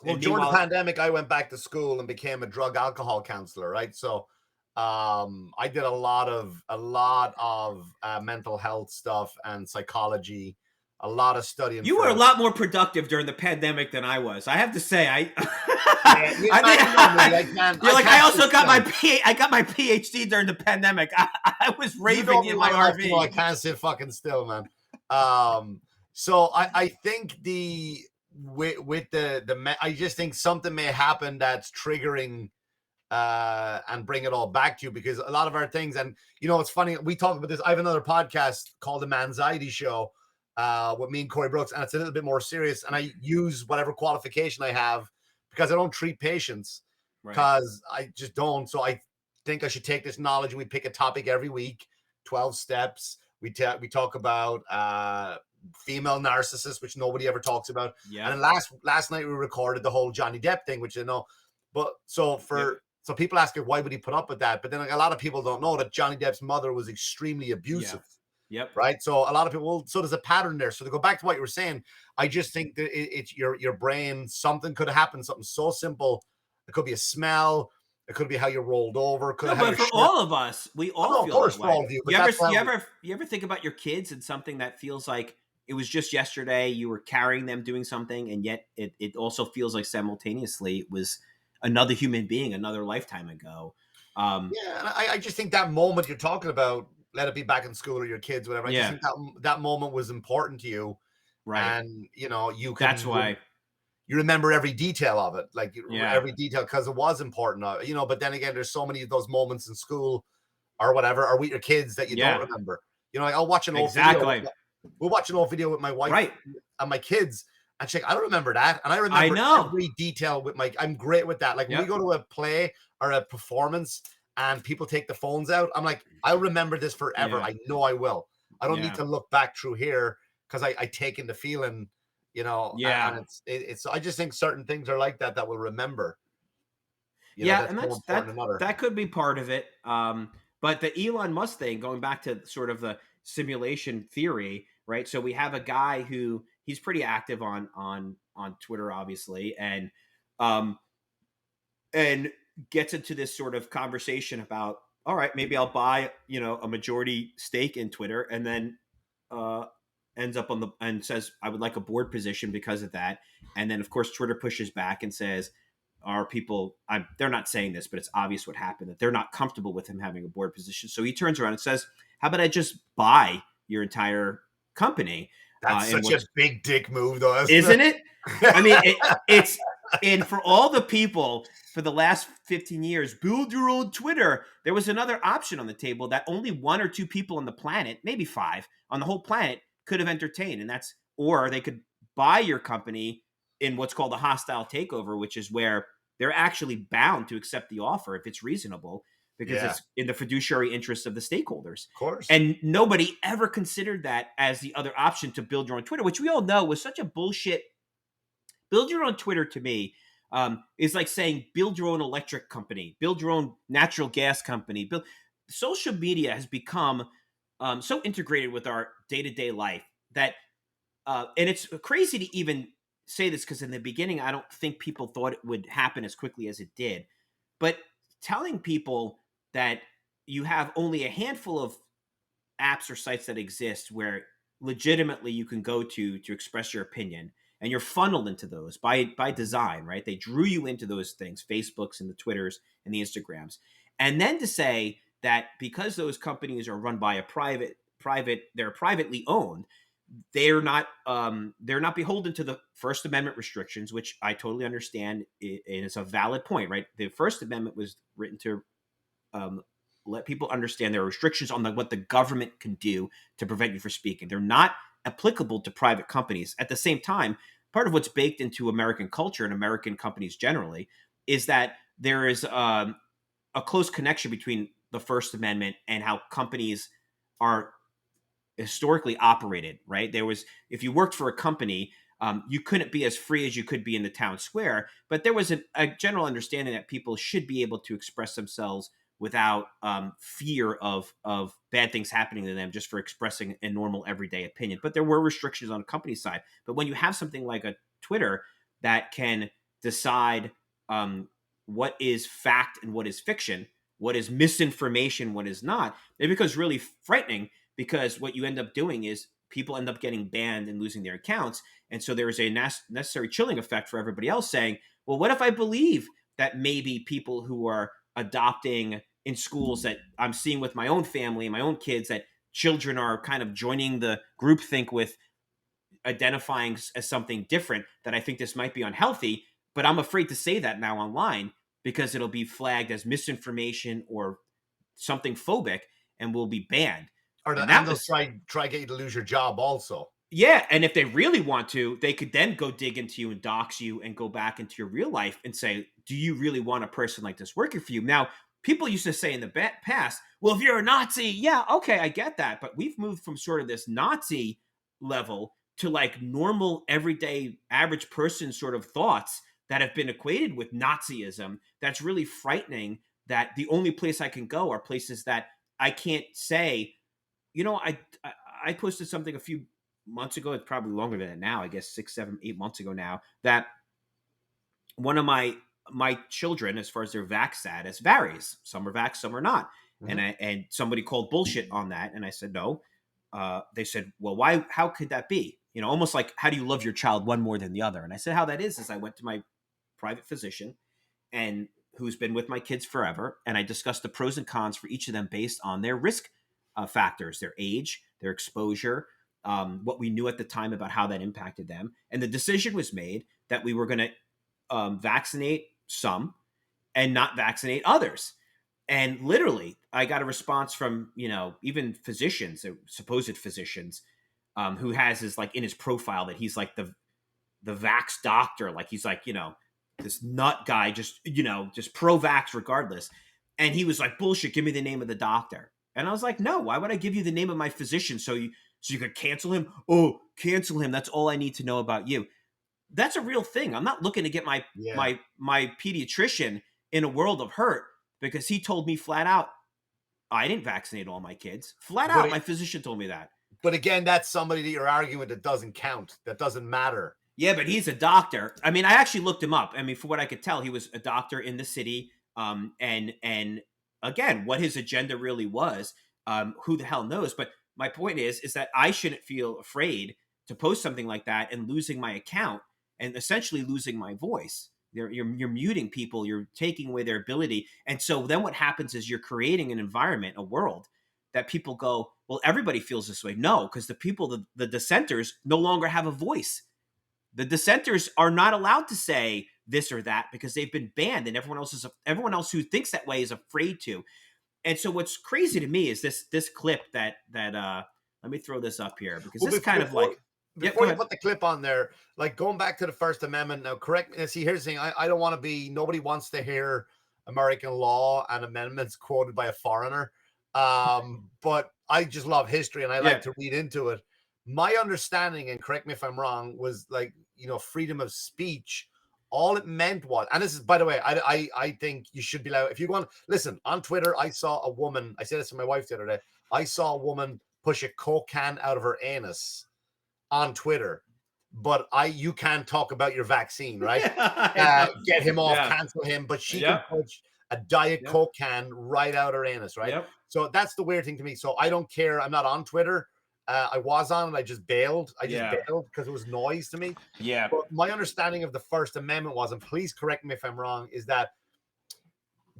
Speaker 5: Well, during the pandemic, I went back to school and became a drug alcohol counselor, right? So I did a lot of mental health stuff and psychology, a lot of studying.
Speaker 4: You were a lot more productive during the pandemic than I was. I have to say, I also got my PhD during the pandemic. I was raving in my RV.
Speaker 5: I can't sit fucking still, man. So I think I just think something may happen that's triggering and bring it all back to you, because a lot of our things, and it's funny, we talk about this. I have another podcast called The Manxiety Show with me and Corey Brooks, and it's a little bit more serious, and I use whatever qualification I have because I don't treat patients, because I just don't. So I think I should take this knowledge and we pick a topic every week, 12 steps. We talk about female narcissists, which nobody ever talks about. Yeah. And then last night we recorded the whole Johnny Depp thing, which but so people ask me, why would he put up with that? But then a lot of people don't know that Johnny Depp's mother was extremely abusive.
Speaker 4: Yep.
Speaker 5: Right. So a lot of people, so there's a pattern there. So to go back to what you were saying, I just think that it's your brain, something could happen, something so simple. It could be a smell. It could be how you rolled over.
Speaker 4: But for all of us, we all feel that way.
Speaker 5: All of you,
Speaker 4: you ever think about your kids and something that feels like it was just yesterday, you were carrying them doing something, and yet it also feels like simultaneously it was another human being, another lifetime ago.
Speaker 5: And I just think that moment you're talking about, let it be back in school or your kids, whatever. I just think that moment was important to you. Right. And, that's why you remember every detail of it, like every detail, because it was important, but then again, there's so many of those moments in school or whatever, or with your kids that you don't remember. I'll watch an old video. We'll watch an old video with my wife and my kids, and I don't remember that. And I remember every detail with I'm great with that. Like when we go to a play or a performance and people take the phones out, I'm like, I'll remember this forever. I know I will. I don't need to look back through here, because I take in the feeling, and it's, I just think certain things are like that we'll remember.
Speaker 4: And that could be part of it. But the Elon Musk thing, going back to sort of the simulation theory, right? So we have a guy who he's pretty active on Twitter, obviously, and gets into this sort of conversation about, all right, maybe I'll buy, a majority stake in Twitter, and then ends up and says, I would like a board position because of that. And then of course Twitter pushes back and says, are people, they're not saying this, but it's obvious what happened, that they're not comfortable with him having a board position. So he turns around and says, how about I just buy your entire company?
Speaker 5: That's such a big dick move, though,
Speaker 4: isn't it? I mean, it's, and for all the people for the last 15 years, build your own Twitter, there was another option on the table that only 1 or 2 people on the planet, maybe 5 on the whole planet, could have entertained. And that's, or they could buy your company in what's called a hostile takeover, which is where they're actually bound to accept the offer if it's reasonable, because it's in the fiduciary interest of the stakeholders.
Speaker 5: Of course.
Speaker 4: And nobody ever considered that as the other option, to build your own Twitter, which we all know was such a bullshit. Build your own Twitter, to me, is like saying build your own electric company, build your own natural gas company. Social media has become so integrated with our day-to-day life that, and it's crazy to even say this, because in the beginning, I don't think people thought it would happen as quickly as it did. But telling people that you have only a handful of apps or sites that exist where legitimately you can go to express your opinion, and you're funneled into those by design, right? They drew you into those things, Facebooks and the Twitters and the Instagrams. And then to say that because those companies are run by a they're privately owned, they're not beholden to the First Amendment restrictions, which I totally understand and it's a valid point, right? The First Amendment was written to let people understand there are restrictions on what the government can do to prevent you from speaking. They're not applicable to private companies. At the same time, part of what's baked into American culture and American companies generally is that there is a close connection between the First Amendment and how companies are historically operated, right? If you worked for a company, you couldn't be as free as you could be in the town square, but there was a general understanding that people should be able to express themselves without fear of bad things happening to them just for expressing a normal everyday opinion. But there were restrictions on the company side. But when you have something like a Twitter that can decide what is fact and what is fiction, what is misinformation, what is not, it becomes really frightening, because what you end up doing is people end up getting banned and losing their accounts. And so there is a necessary chilling effect for everybody else saying, well, what if I believe that maybe people who are adopting in schools that I'm seeing with my own family and my own kids, that children are kind of joining the groupthink with identifying as something different, that I think this might be unhealthy, but I'm afraid to say that now online because it'll be flagged as misinformation or something phobic and will be banned.
Speaker 5: Or they'll try get you to lose your job also.
Speaker 4: Yeah, and if they really want to, they could then go dig into you and dox you and go back into your real life and say, do you really want a person like this working for you? Now, people used to say in the past, well, if you're a Nazi, yeah, okay, I get that. But we've moved from sort of this Nazi level to like normal, everyday, average person sort of thoughts that have been equated with Nazism. That's really frightening, that the only place I can go are places that I can't say, I posted something a few months ago. It's probably longer than that now, I guess 6, 7, 8 months ago now, that one of my children, as far as their vax status, varies. Some are vax, some are not. Mm-hmm. And somebody called bullshit on that. And I said, no. They said, well, why, how could that be? Almost like, how do you love your child one more than the other? And I said, how that is I went to my private physician and who's been with my kids forever. And I discussed the pros and cons for each of them based on their risk factors, their age, their exposure, what we knew at the time about how that impacted them. And the decision was made that we were going to vaccinate some and not vaccinate others. And literally, I got a response from, even physicians, supposed physicians, who has his, like, in his profile that he's like the vax doctor. Like, he's like, this nut guy, just pro-vax regardless. And he was like, bullshit, give me the name of the doctor. And I was like, no, why would I give you the name of my physician so you could cancel him? Oh, cancel him. That's all I need to know about you. That's a real thing. I'm not looking to get my pediatrician in a world of hurt because he told me flat out, I didn't vaccinate all my kids. Flat out, my physician told me that.
Speaker 5: But again, that's somebody that you're arguing with that doesn't count. That doesn't matter.
Speaker 4: Yeah, but he's a doctor. I mean, I actually looked him up. I mean, for what I could tell, he was a doctor in the city. And again, what his agenda really was, who the hell knows? But my point is that I shouldn't feel afraid to post something like that and losing my account and essentially losing my voice. You're muting people. You're taking away their ability. And so then what happens is you're creating an environment, a world that people go, well, everybody feels this way. No, because the people, the dissenters no longer have a voice. The dissenters are not allowed to say this or that because they've been banned, and everyone else who thinks that way is afraid to. And so what's crazy to me is this clip that let me throw this up here because this is kind of like,
Speaker 5: before you put the clip on there, like going back to the First Amendment now, correct me. See, here's the thing. I don't want to be, nobody wants to hear American law and amendments quoted by a foreigner. But I just love history and I like to read into it. My understanding, and correct me if I'm wrong, was like, freedom of speech. All it meant was, and this is, by the way, I think you should be allowed, if you want, listen, on Twitter, I saw a woman, I said this to my wife the other day, I saw a woman push a Coke can out of her anus on Twitter, but you can't talk about your vaccine, right? Get him off, cancel him, but she can push a Diet Coke can right out her anus, right? So that's the weird thing to me. So I don't care. I'm not on Twitter. I was on it. I just bailed. Bailed because it was noise to me. But my understanding of the First Amendment was, and please correct me if I'm wrong, is that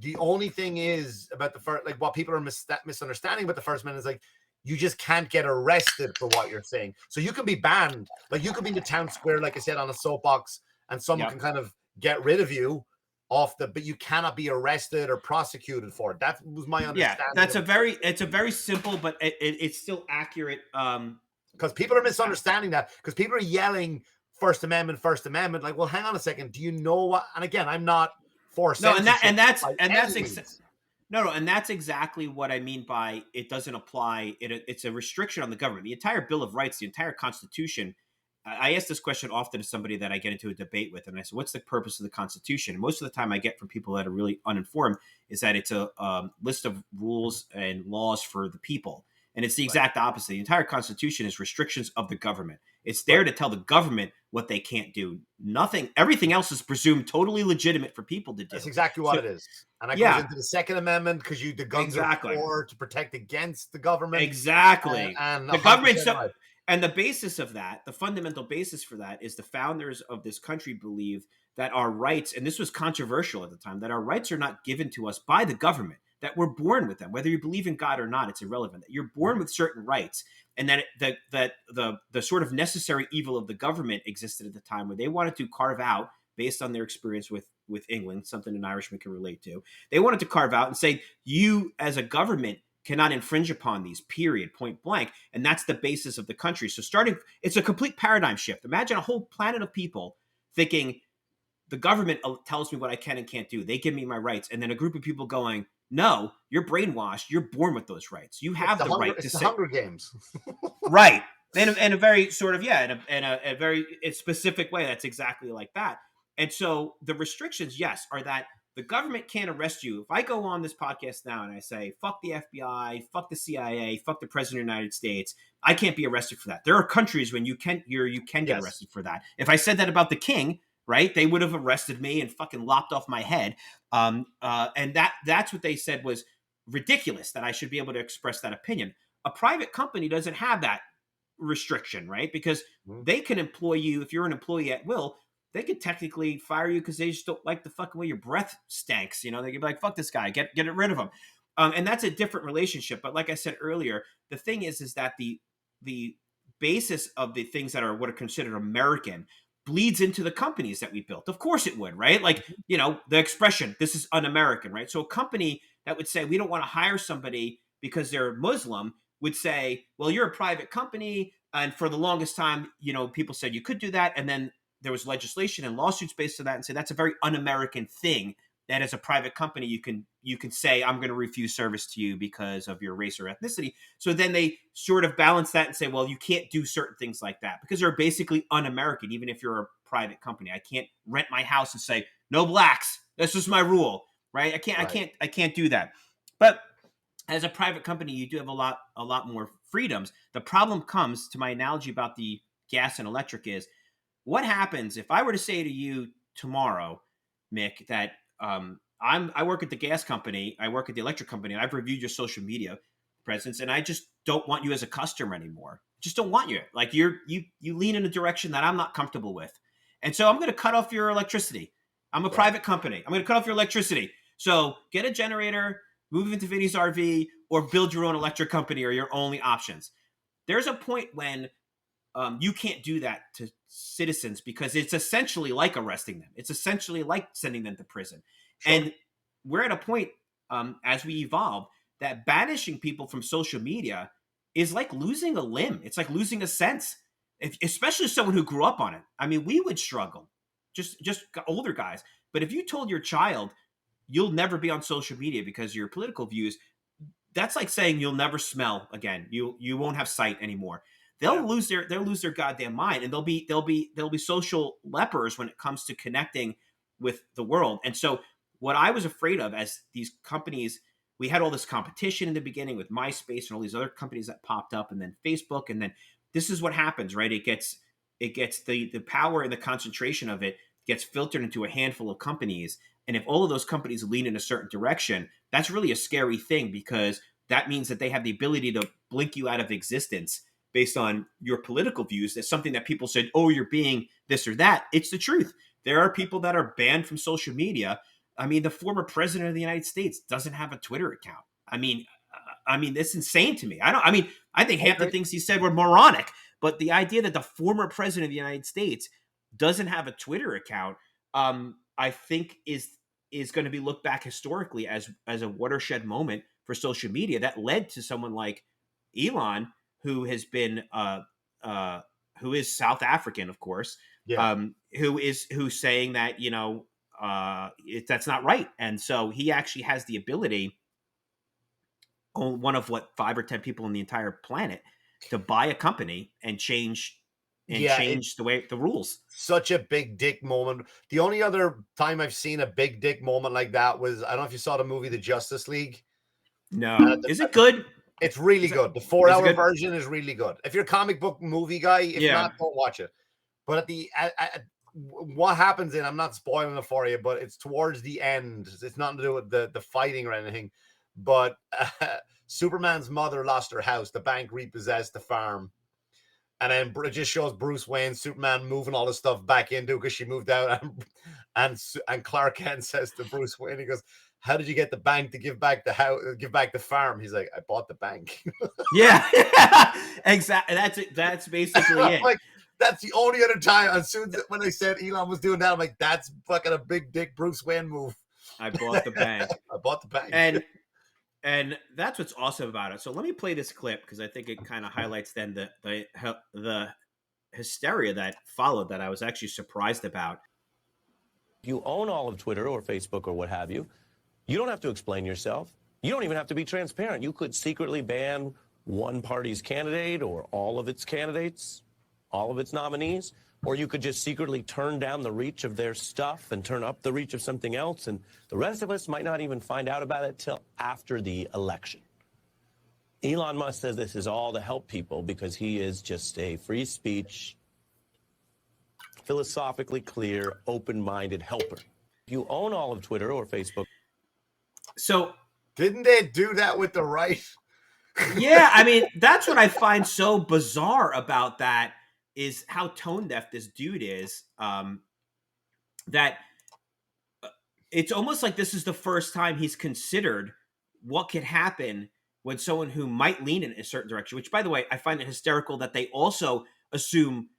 Speaker 5: The only thing is about the first, like what people are misunderstanding about the First Amendment is like you just can't get arrested for what you're saying. So you can be banned, like you could be in the town square, like I said, on a soapbox, and someone can kind of get rid of you off but you cannot be arrested or prosecuted for it. That was my understanding.
Speaker 4: Yeah, it's a very simple, but it's still accurate.
Speaker 5: Because people are misunderstanding that, because people are yelling First Amendment. Like, well, hang on a second. Do you know what? And again, I'm not for censorship. And
Speaker 4: that's exactly what I mean by it doesn't apply. It's a restriction on the government. The entire Bill of Rights, the entire Constitution. I ask this question often to somebody that I get into a debate with, and I say, "What's the purpose of the Constitution?" And most of the time, I get from people that are really uninformed is that it's a list of rules and laws for the people. And it's the exact opposite. The entire Constitution is restrictions of the government. It's there to tell the government what they can't do. Everything else is presumed totally legitimate for people to do.
Speaker 5: That's exactly what it is. And that goes into the Second Amendment, because the guns are for to protect against the government.
Speaker 4: Exactly.
Speaker 5: And
Speaker 4: the government. And the basis of that, the fundamental basis for that, is the founders of this country believe that our rights, and this was controversial at the time, that our rights are not given to us by the government, that we're born with them. Whether you believe in God or not, it's irrelevant. That you're born with certain rights, and that the sort of necessary evil of the government existed at the time, where they wanted to carve out, based on their experience with England, something an Irishman can relate to. They wanted to carve out and say, you as a government cannot infringe upon these, period, point blank. And that's the basis of the country. So it's a complete paradigm shift. Imagine a whole planet of people thinking the government tells me what I can and can't do. They give me my rights. And then a group of people going, no, you're brainwashed. You're born with those rights. You have the right to say.
Speaker 5: Hunger Games.
Speaker 4: Right. In a very sort of, in a very specific way. That's exactly like that. And so the restrictions, yes, are that the government can't arrest you. If I go on this podcast now and I say, fuck the FBI, fuck the CIA, fuck the President of the United States, I can't be arrested for that. There are countries when you can get arrested for that. If I said that about the king, right, they would have arrested me and fucking lopped off my head. And that's what they said was ridiculous, that I should be able to express that opinion. A private company doesn't have that restriction, right? Because they can employ you, if you're an employee at will, they could technically fire you because they just don't like the fucking way your breath stinks. They could be like, fuck this guy, get rid of him. And that's a different relationship. But like I said earlier, the thing is that the basis of the things that are what are considered American bleeds into the companies that we built. Of course it would, right? Like, the expression, this is un-American, right? So a company that would say, we don't want to hire somebody because they're Muslim would say, well, you're a private company. And for the longest time, people said you could do that. And then there was legislation and lawsuits based on that, and say that's a very un-American thing, that as a private company you can say, I'm going to refuse service to you because of your race or ethnicity. So then they sort of balance that and say, well, you can't do certain things like that because they're basically un-American. Even if you're a private company, I can't rent my house and say no blacks. That's just my rule, right? I can't do that. But as a private company, you do have a lot more freedoms. The problem comes to my analogy about the gas and electric is, what happens if I were to say to you tomorrow, Mick, that I work at the gas company, I work at the electric company, and I've reviewed your social media presence, and I just don't want you as a customer anymore. Just don't want you. Like you lean in a direction that I'm not comfortable with, and so I'm going to cut off your electricity. I'm a private company. I'm going to cut off your electricity. So get a generator, move into Vinny's RV, or build your own electric company, or your only options. There's a point when you can't do that to citizens because it's essentially like arresting them. It's essentially like sending them to prison. Sure. And we're at a point as we evolve that banishing people from social media is like losing a limb. It's like losing a sense, especially someone who grew up on it. I mean, we would struggle, just older guys. But if you told your child you'll never be on social media because of your political views, that's like saying you'll never smell again. You won't have sight anymore. They'll lose their goddamn mind, and they'll be social lepers when it comes to connecting with the world. And so what I was afraid of as these companies, we had all this competition in the beginning with MySpace and all these other companies that popped up, and then Facebook, and then this is what happens, right? It gets the power and the concentration of it gets filtered into a handful of companies. And if all of those companies lean in a certain direction, that's really a scary thing, because that means that they have the ability to blink you out of existence based on your political views. That's something that people said, oh, you're being this or that. It's the truth. There are people that are banned from social media I mean, the former president of the United States doesn't have a Twitter account. I mean, it's insane to me. I think half the things he said were moronic, but the idea that the former president of the United States doesn't have a Twitter account, I think is going to be looked back historically as a watershed moment for social media that led to someone like Elon, who has been who is South African, of course, who's saying that that's not right, and so he actually has the ability, one of 5 or 10 people on the entire planet, to buy a company and change the rules.
Speaker 5: Such a big dick moment. The only other time I've seen a big dick moment like that was, I don't know if you saw the movie The Justice League.
Speaker 4: No. Is it good?
Speaker 5: It's really good. The 4-hour version is really good. If you're a comic book movie guy, if not, don't watch it. But what happens I'm not spoiling it for you, but it's towards the end. It's nothing to do with the fighting or anything. But Superman's mother lost her house. The bank repossessed the farm. And then it just shows Bruce Wayne, Superman, moving all this stuff back into because she moved out. And Clark Kent says to Bruce Wayne, he goes, "How did you get the bank to give back the house, give back the farm?" He's like, "I bought the bank."
Speaker 4: Yeah, exactly. That's it. That's basically it.
Speaker 5: Like, that's the only other time. As soon as when they said Elon was doing that, I'm like, that's fucking a big dick Bruce Wayne move.
Speaker 4: I bought the bank.
Speaker 5: I bought the bank.
Speaker 4: And that's what's awesome about it. So let me play this clip because I think it kind of highlights then the hysteria that followed that I was actually surprised about.
Speaker 6: You own all of Twitter or Facebook or what have you. You don't have to explain yourself. You don't even have to be transparent. You could secretly ban one party's candidate or all of its candidates, all of its nominees, or you could just secretly turn down the reach of their stuff and turn up the reach of something else, and the rest of us might not even find out about it till after the election. Elon Musk says this is all to help people because he is just a free speech, philosophically clear, open-minded helper. You own all of Twitter or Facebook.
Speaker 4: So
Speaker 5: didn't they do that with the right?
Speaker 4: Yeah, I mean, that's what I find so bizarre about that is how tone deaf this dude is. That it's almost like this is the first time he's considered what could happen when someone who might lean in a certain direction, which, by the way, I find it hysterical that they also assume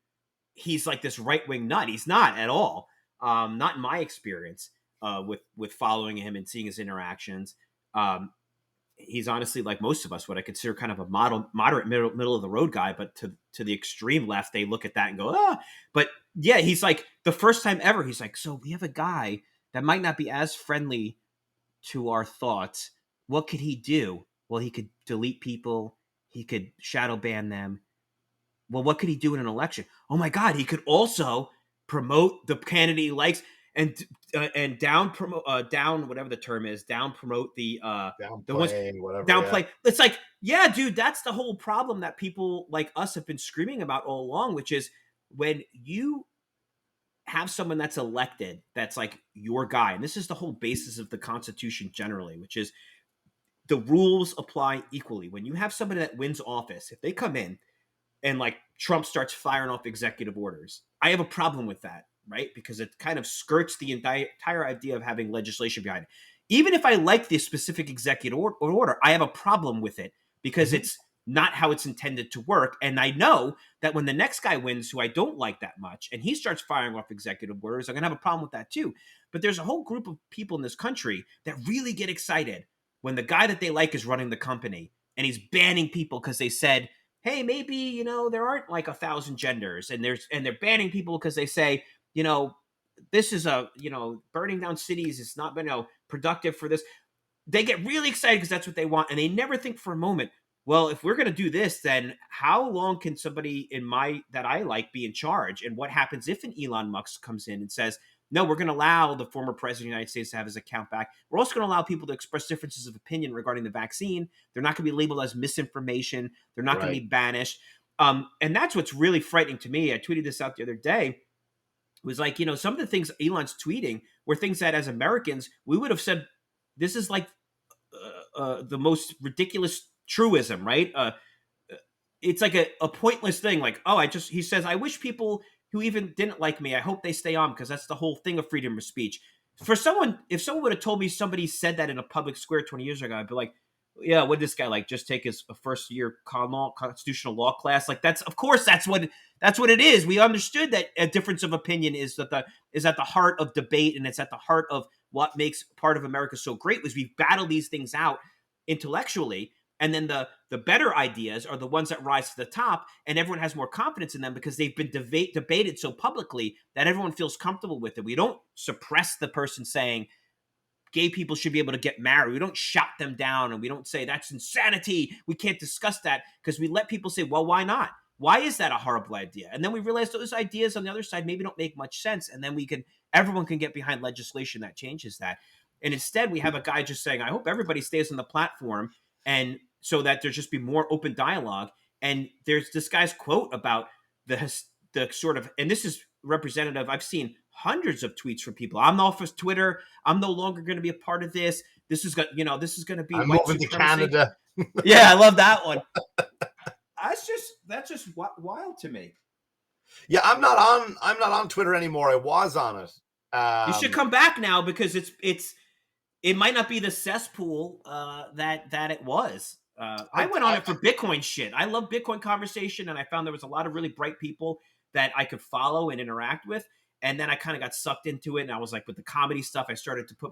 Speaker 4: he's like this right-wing nut. He's not at all. Not in my experience with following him and seeing his interactions. He's honestly, like most of us, what I consider kind of a moderate middle of the road guy, but to the extreme left, they look at that and go, ah. But yeah, he's like the first time ever. He's like, so we have a guy that might not be as friendly to our thoughts. What could he do? Well, he could delete people. He could shadow ban them. Well, what could he do in an election? Oh my God, he could also promote the candidate he likes and down whatever the term is, promote the downplay. Yeah. It's like, yeah, dude, that's the whole problem that people like us have been screaming about all along, which is when you have someone that's elected, that's like your guy. And this is the whole basis of the Constitution generally, which is the rules apply equally. When you have somebody that wins office, if they come in and like Trump starts firing off executive orders, I have a problem with that, right? Because it kind of skirts the entire idea of having legislation behind it. Even if I like the specific executive order, I have a problem with it because it's not how it's intended to work. And I know that when the next guy wins, who I don't like that much, and he starts firing off executive orders, I'm going to have a problem with that too. But there's a whole group of people in this country that really get excited when the guy that they like is running the company and he's banning people because they said, hey, maybe, there aren't like 1,000 genders, and they're banning people because they say, this is burning down cities is not been productive for this. They get really excited because that's what they want. And they never think for a moment, well, if we're going to do this, then how long can somebody that I like be in charge? And what happens if an Elon Musk comes in and says, no, we're going to allow the former president of the United States to have his account back. We're also going to allow people to express differences of opinion regarding the vaccine. They're not going to be labeled as misinformation. They're not going to be banished. And that's what's really frightening to me. I tweeted this out the other day. It was like, some of the things Elon's tweeting were things that as Americans, we would have said, this is like the most ridiculous truism, right? It's like a pointless thing. Like, he says, I wish people who even didn't like me, I hope they stay on because that's the whole thing of freedom of speech. for someone, if someone would have told me somebody said that in a public square 20 years ago, I'd be like, yeah, what did this guy like just take his first year constitutional law class? Like that's, of course, that's what it is. We understood that a difference of opinion is at the heart of debate, and it's at the heart of what makes part of America so great. Was we battle these things out intellectually, and then the better ideas are the ones that rise to the top, and everyone has more confidence in them because they've been debated so publicly that everyone feels comfortable with it. We don't suppress the person saying gay people should be able to get married. We don't shout them down, and we don't say that's insanity, we can't discuss that, because we let people say, well, why not? Why is that a horrible idea? And then we realize those ideas on the other side maybe don't make much sense, and then everyone can get behind legislation that changes that. And instead, we have a guy just saying, I hope everybody stays on the platform, and so that there just be more open dialogue. And there's this guy's quote about the sort of, and this is representative. I've seen hundreds of tweets from people. I'm off of Twitter. I'm no longer going to be a part of this. This is going to be
Speaker 5: I'm
Speaker 4: white
Speaker 5: moving to
Speaker 4: supremacy.
Speaker 5: Canada.
Speaker 4: Yeah, I love that one. That's just wild to me.
Speaker 5: Yeah, I'm not on Twitter anymore. I was on it.
Speaker 4: You should come back now, because it might not be the cesspool that it was. I went on it for Bitcoin shit. I love Bitcoin conversation, and I found there was a lot of really bright people that I could follow and interact with. And then I kind of got sucked into it, and I was like, with the comedy stuff, I started to put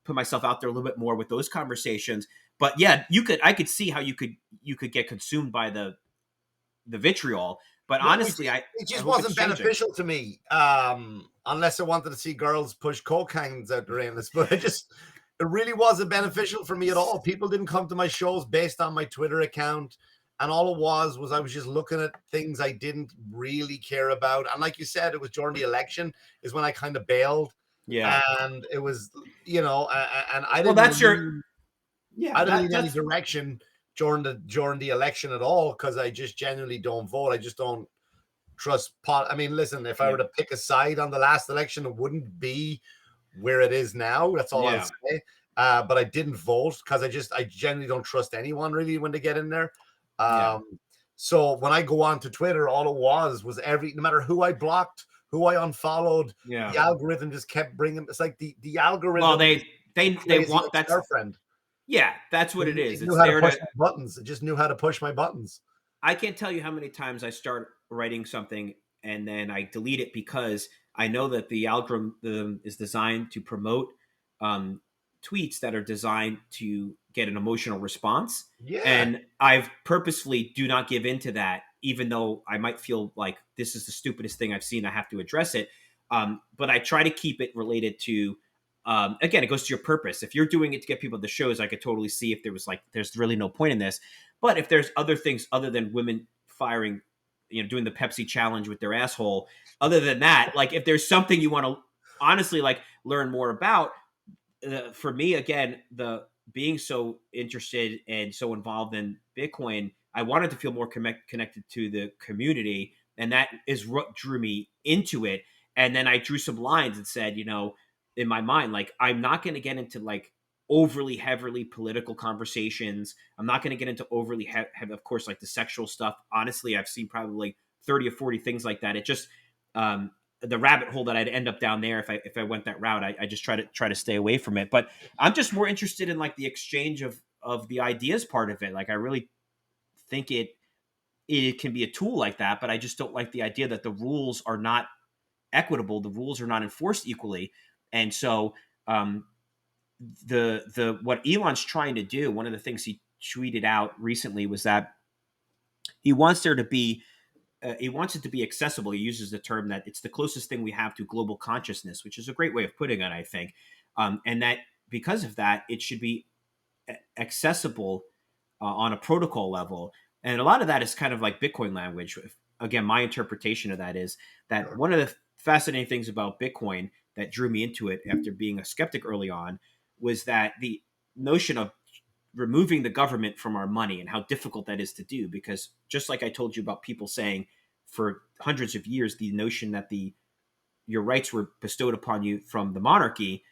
Speaker 4: myself out there a little bit more with those conversations. But yeah, I could see how you could get consumed by the vitriol. But honestly, it
Speaker 5: just wasn't beneficial to me, unless I wanted to see girls push coke cans out the anus. But it really wasn't beneficial for me at all. People didn't come to my shows based on my Twitter account. And all it was I was just looking at things I didn't really care about. And like you said, it was during the election is when I kind of bailed.
Speaker 4: Yeah.
Speaker 5: And it was, and I didn't.
Speaker 4: Well, that's
Speaker 5: I didn't need any direction during the election at all, because I just genuinely don't vote. I just don't trust I mean, listen, if I were to pick a side on the last election, it wouldn't be where it is now. That's all I'll say. But I didn't vote because I genuinely don't trust anyone really when they get in there. So when I go on to Twitter, all it was no matter who I blocked, who I unfollowed, the algorithm just kept bringing. It's like the algorithm.
Speaker 4: Well, they want that
Speaker 5: girlfriend.
Speaker 4: Yeah, that's what it is.
Speaker 5: It knew how to push my buttons. It just knew how to push my buttons.
Speaker 4: I can't tell you how many times I start writing something and then I delete it because I know that the algorithm is designed to promote tweets that are designed to get an emotional response.
Speaker 5: Yeah.
Speaker 4: And I've purposefully do not give into that, even though I might feel like this is the stupidest thing I've seen. I have to address it. But I try to keep it related to, again, it goes to your purpose. If you're doing it to get people to the shows, I could totally see if there's really no point in this. But if there's other things other than women firing, doing the Pepsi challenge with their asshole, other than that, like if there's something you want to honestly like learn more about, for me, again, the being so interested and so involved in Bitcoin, I wanted to feel more connected to the community. And that is what drew me into it. And then I drew some lines and said, in my mind, like, I'm not going to get into like overly heavily political conversations. I'm not going to get into overly heavy, of course, like the sexual stuff. Honestly, I've seen probably 30 or 40 things like that. It just, the rabbit hole that I'd end up down there if I went that route, I just try to stay away from it. But I'm just more interested in like the exchange of the ideas part of it. Like I really think it can be a tool like that, but I just don't like the idea that the rules are not equitable. The rules are not enforced equally. And so what Elon's trying to do, one of the things he tweeted out recently was that he wants there to be he wants it to be accessible. He uses the term that it's the closest thing we have to global consciousness, which is a great way of putting it, I think. And that because of that, it should be accessible on a protocol level. And a lot of that is kind of like Bitcoin language. Again, my interpretation of that is that one of the fascinating things about Bitcoin that drew me into it after being a skeptic early on was that the notion of removing the government from our money and how difficult that is to do, because just like I told you about people saying for hundreds of years, the notion that your rights were bestowed upon you from the monarchy,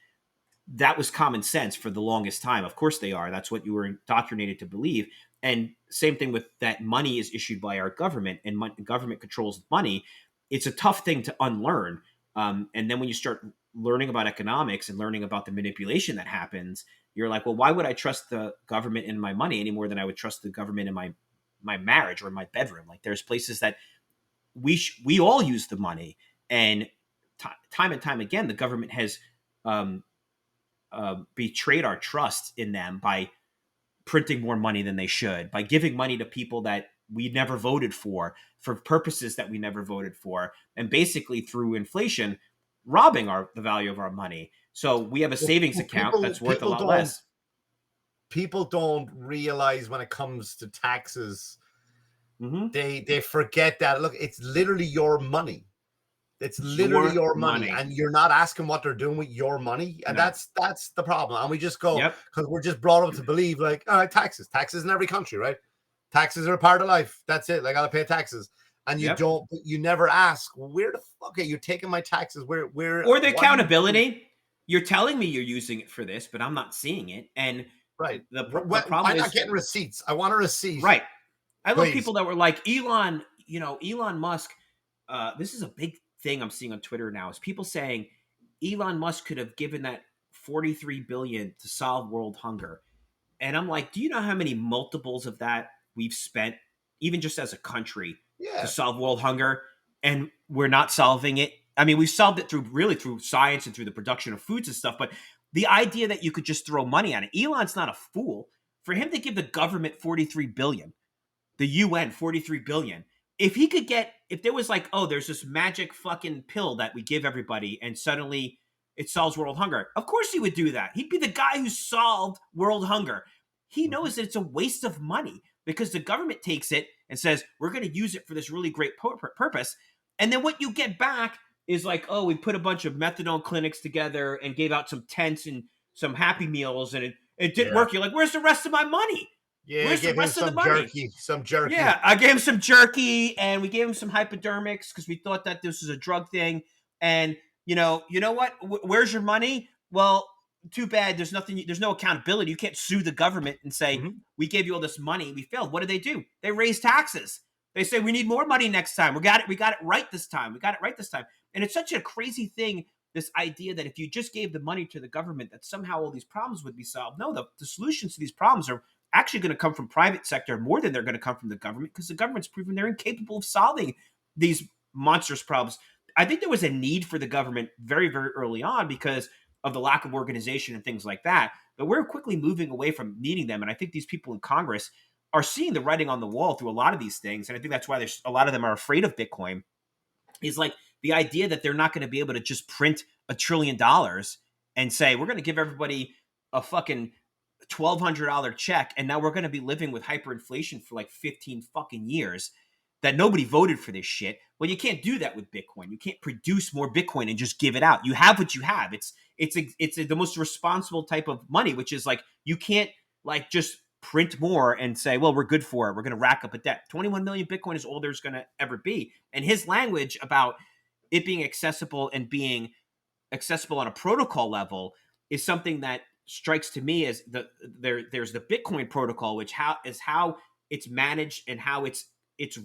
Speaker 4: that was common sense for the longest time. Of course they are. That's what you were indoctrinated to believe. And same thing with that money is issued by our government and government controls money. It's a tough thing to unlearn. And then when you start learning about economics and learning about the manipulation that happens, you're like, well, why would I trust the government in my money any more than I would trust the government in my marriage or in my bedroom? Like there's places that we all use the money, and time and time again, the government has betrayed our trust in them by printing more money than they should, by giving money to people that we never voted for purposes that we never voted for, and basically through inflation, robbing the value of our money. So we have a savings account that's worth a lot less.
Speaker 5: People don't realize when it comes to taxes,
Speaker 4: Mm-hmm.
Speaker 5: they forget that, look, it's literally your money. It's literally your money, and you're not asking what they're doing with your money, and that's the problem. And we just go, because we're just brought up to believe, like, all right, taxes in every country, right? Taxes are a part of life. That's it. I gotta pay taxes, and you never ask, where the fuck are you taking my taxes? Where
Speaker 4: or the accountability? You're telling me you're using it for this, but I'm not seeing it, and
Speaker 5: right.
Speaker 4: The problem
Speaker 5: is, I'm
Speaker 4: not
Speaker 5: getting receipts. I want a receipt,
Speaker 4: right? I love people that were like Elon Musk. This is a big thing I'm seeing on Twitter now, is people saying Elon Musk could have given that $43 billion to solve world hunger. And I'm like, do you know how many multiples of that we've spent, even just as a country, to solve world hunger? And we're not solving it. I mean, we've solved it through science and through the production of foods and stuff. But the idea that you could just throw money at it, Elon's not a fool. For him to give the government $43 billion, the UN $43 billion, if there was like, oh, there's this magic fucking pill that we give everybody and suddenly it solves world hunger, of course he would do that. He'd be the guy who solved world hunger. He knows that it's a waste of money because the government takes it and says, we're going to use it for this really great purpose. And then what you get back is like, oh, we put a bunch of methadone clinics together and gave out some tents and some Happy Meals, and it didn't work. You're like, where's the rest of my money?
Speaker 5: Yeah,
Speaker 4: where's the rest of the money?
Speaker 5: Some jerky.
Speaker 4: Yeah, I gave him some jerky, and we gave him some hypodermics because we thought that this was a drug thing. And you know what? Where's your money? Well, too bad. There's no accountability. You can't sue the government and say, we gave you all this money, we failed. What do? They raise taxes. They say we need more money next time. We got it right this time. And it's such a crazy thing, this idea that if you just gave the money to the government, that somehow all these problems would be solved. No, the solutions to these problems are actually going to come from private sector more than they're going to come from the government, because the government's proven they're incapable of solving these monstrous problems. I think there was a need for the government very, very early on because of the lack of organization and things like that. But we're quickly moving away from needing them. And I think these people in Congress are seeing the writing on the wall through a lot of these things. And I think that's why there's a lot of them are afraid of Bitcoin, is like the idea that they're not going to be able to just print $1 trillion and say, we're going to give everybody a fucking $1,200 check, and now we're going to be living with hyperinflation for like 15 fucking years, that nobody voted for this shit. Well, you can't do that with Bitcoin. You can't produce more Bitcoin and just give it out. You have what you have. It's the most responsible type of money, which is like, you can't like just print more and say, well, we're good for it. We're going to rack up a debt. 21 million Bitcoin is all there's going to ever be. And his language about it being accessible and being accessible on a protocol level is something that strikes to me as there's the Bitcoin protocol, which is how it's managed and how it's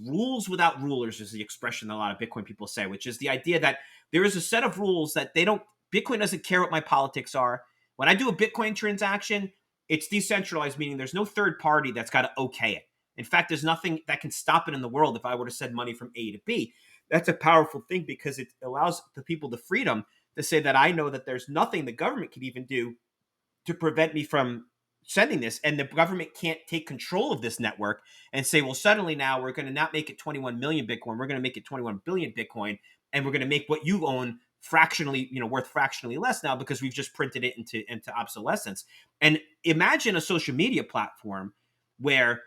Speaker 4: rules without rulers is the expression that a lot of Bitcoin people say, which is the idea that there is a set of rules that Bitcoin doesn't care what my politics are. When I do a Bitcoin transaction, it's decentralized, meaning there's no third party that's got to okay it. In fact, there's nothing that can stop it in the world if I were to send money from A to B. That's a powerful thing because it allows the people the freedom to say that I know that there's nothing the government can even do to prevent me from sending this. And the government can't take control of this network and say, well, suddenly now we're going to not make it 21 million Bitcoin. We're going to make it 21 billion Bitcoin. And we're going to make what you own fractionally, worth fractionally less now because we've just printed it into obsolescence. And imagine a social media platform where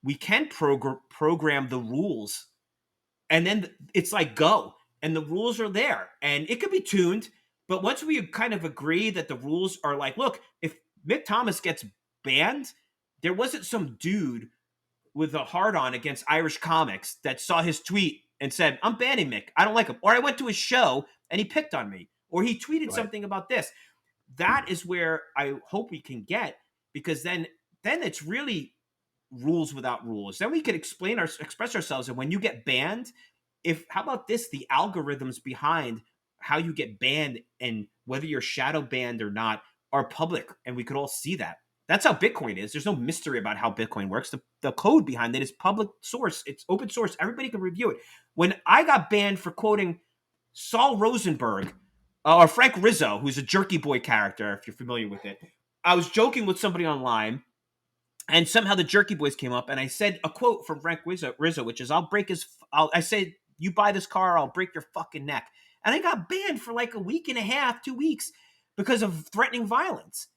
Speaker 4: we can program the rules, and then it's like go, and the rules are there, and it could be tuned. But once we kind of agree that the rules are like, look, if Mick Thomas gets banned, there wasn't some dude with a hard-on against Irish comics that saw his tweet and said, I'm banning Mick. I don't like him. Or I went to his show and he picked on me. Or he tweeted something about this. That is where I hope we can get, because then it's really rules without rules. Then we can express ourselves. And when you get banned, how about this? The algorithms behind how you get banned and whether you're shadow banned or not are public, and we could all see that. That's how Bitcoin is. There's no mystery about how Bitcoin works. The code behind it is public source. It's open source. Everybody can review it. When I got banned for quoting Saul Rosenberg or Frank Rizzo, who's a Jerky Boy character, if you're familiar with it, I was joking with somebody online, and somehow the Jerky Boys came up, and I said a quote from Frank Rizzo, which is, I said, you buy this car, I'll break your fucking neck. And I got banned for like a week and a half, 2 weeks, because of threatening violence.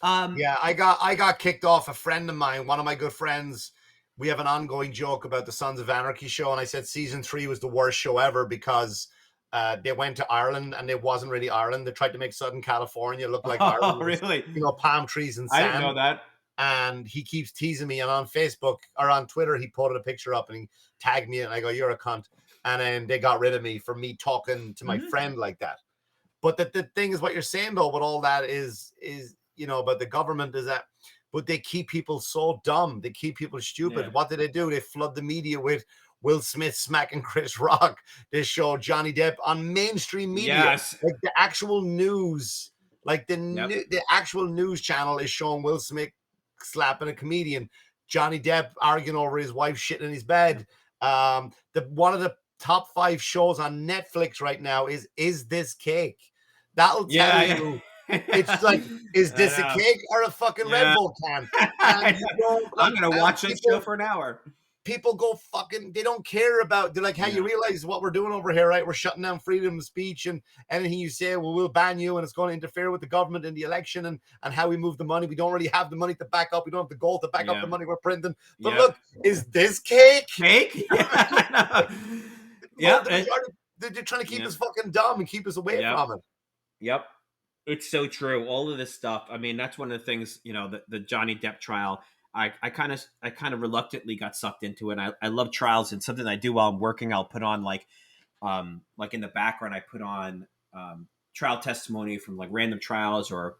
Speaker 5: Yeah, I got kicked off. A friend of mine, one of my good friends, we have an ongoing joke about the Sons of Anarchy show, and I said season 3 was the worst show ever because they went to Ireland and it wasn't really Ireland. They tried to make Southern California look like Ireland.
Speaker 4: Really?
Speaker 5: You know, palm trees and
Speaker 4: I
Speaker 5: sand.
Speaker 4: didn't know that.
Speaker 5: And he keeps teasing me, and on Facebook or on Twitter, he posted a picture up and he tagged me, and I go, "You're a cunt." And then they got rid of me for me talking to my friend like that. But the thing is, what you're saying though, with all that is you know, about the government is that, but they keep people so dumb. They keep people stupid.
Speaker 4: Yeah.
Speaker 5: What do? They flood the media with Will Smith smacking Chris Rock. They show Johnny Depp on mainstream media.
Speaker 4: Yes.
Speaker 5: Like the actual news, like the actual news channel is showing Will Smith slapping a comedian, Johnny Depp arguing over his wife shitting in his bed. One of the top 5 shows on Netflix right now is This Cake? That'll tell you. It's like, is this a cake or a fucking Red Bull can? And
Speaker 4: I'm gonna watch this show for an hour.
Speaker 5: People go fucking, they don't care about, they're like, hey, you realize what we're doing over here, right? We're shutting down freedom of speech, and anything you say, well, we'll ban you, and it's going to interfere with the government in the election and how we move the money. We don't really have the money to back up. We don't have the gold to back up the money we're printing. But look, is this cake?
Speaker 4: Cake? Yeah.
Speaker 5: They're trying to keep us fucking dumb and keep us away from it.
Speaker 4: Yep. It's so true. All of this stuff. I mean, that's one of the things, you know, the Johnny Depp trial. I kind of reluctantly got sucked into it. I love trials, and something I do while I'm working, I'll put on like in the background, I put on trial testimony from like random trials or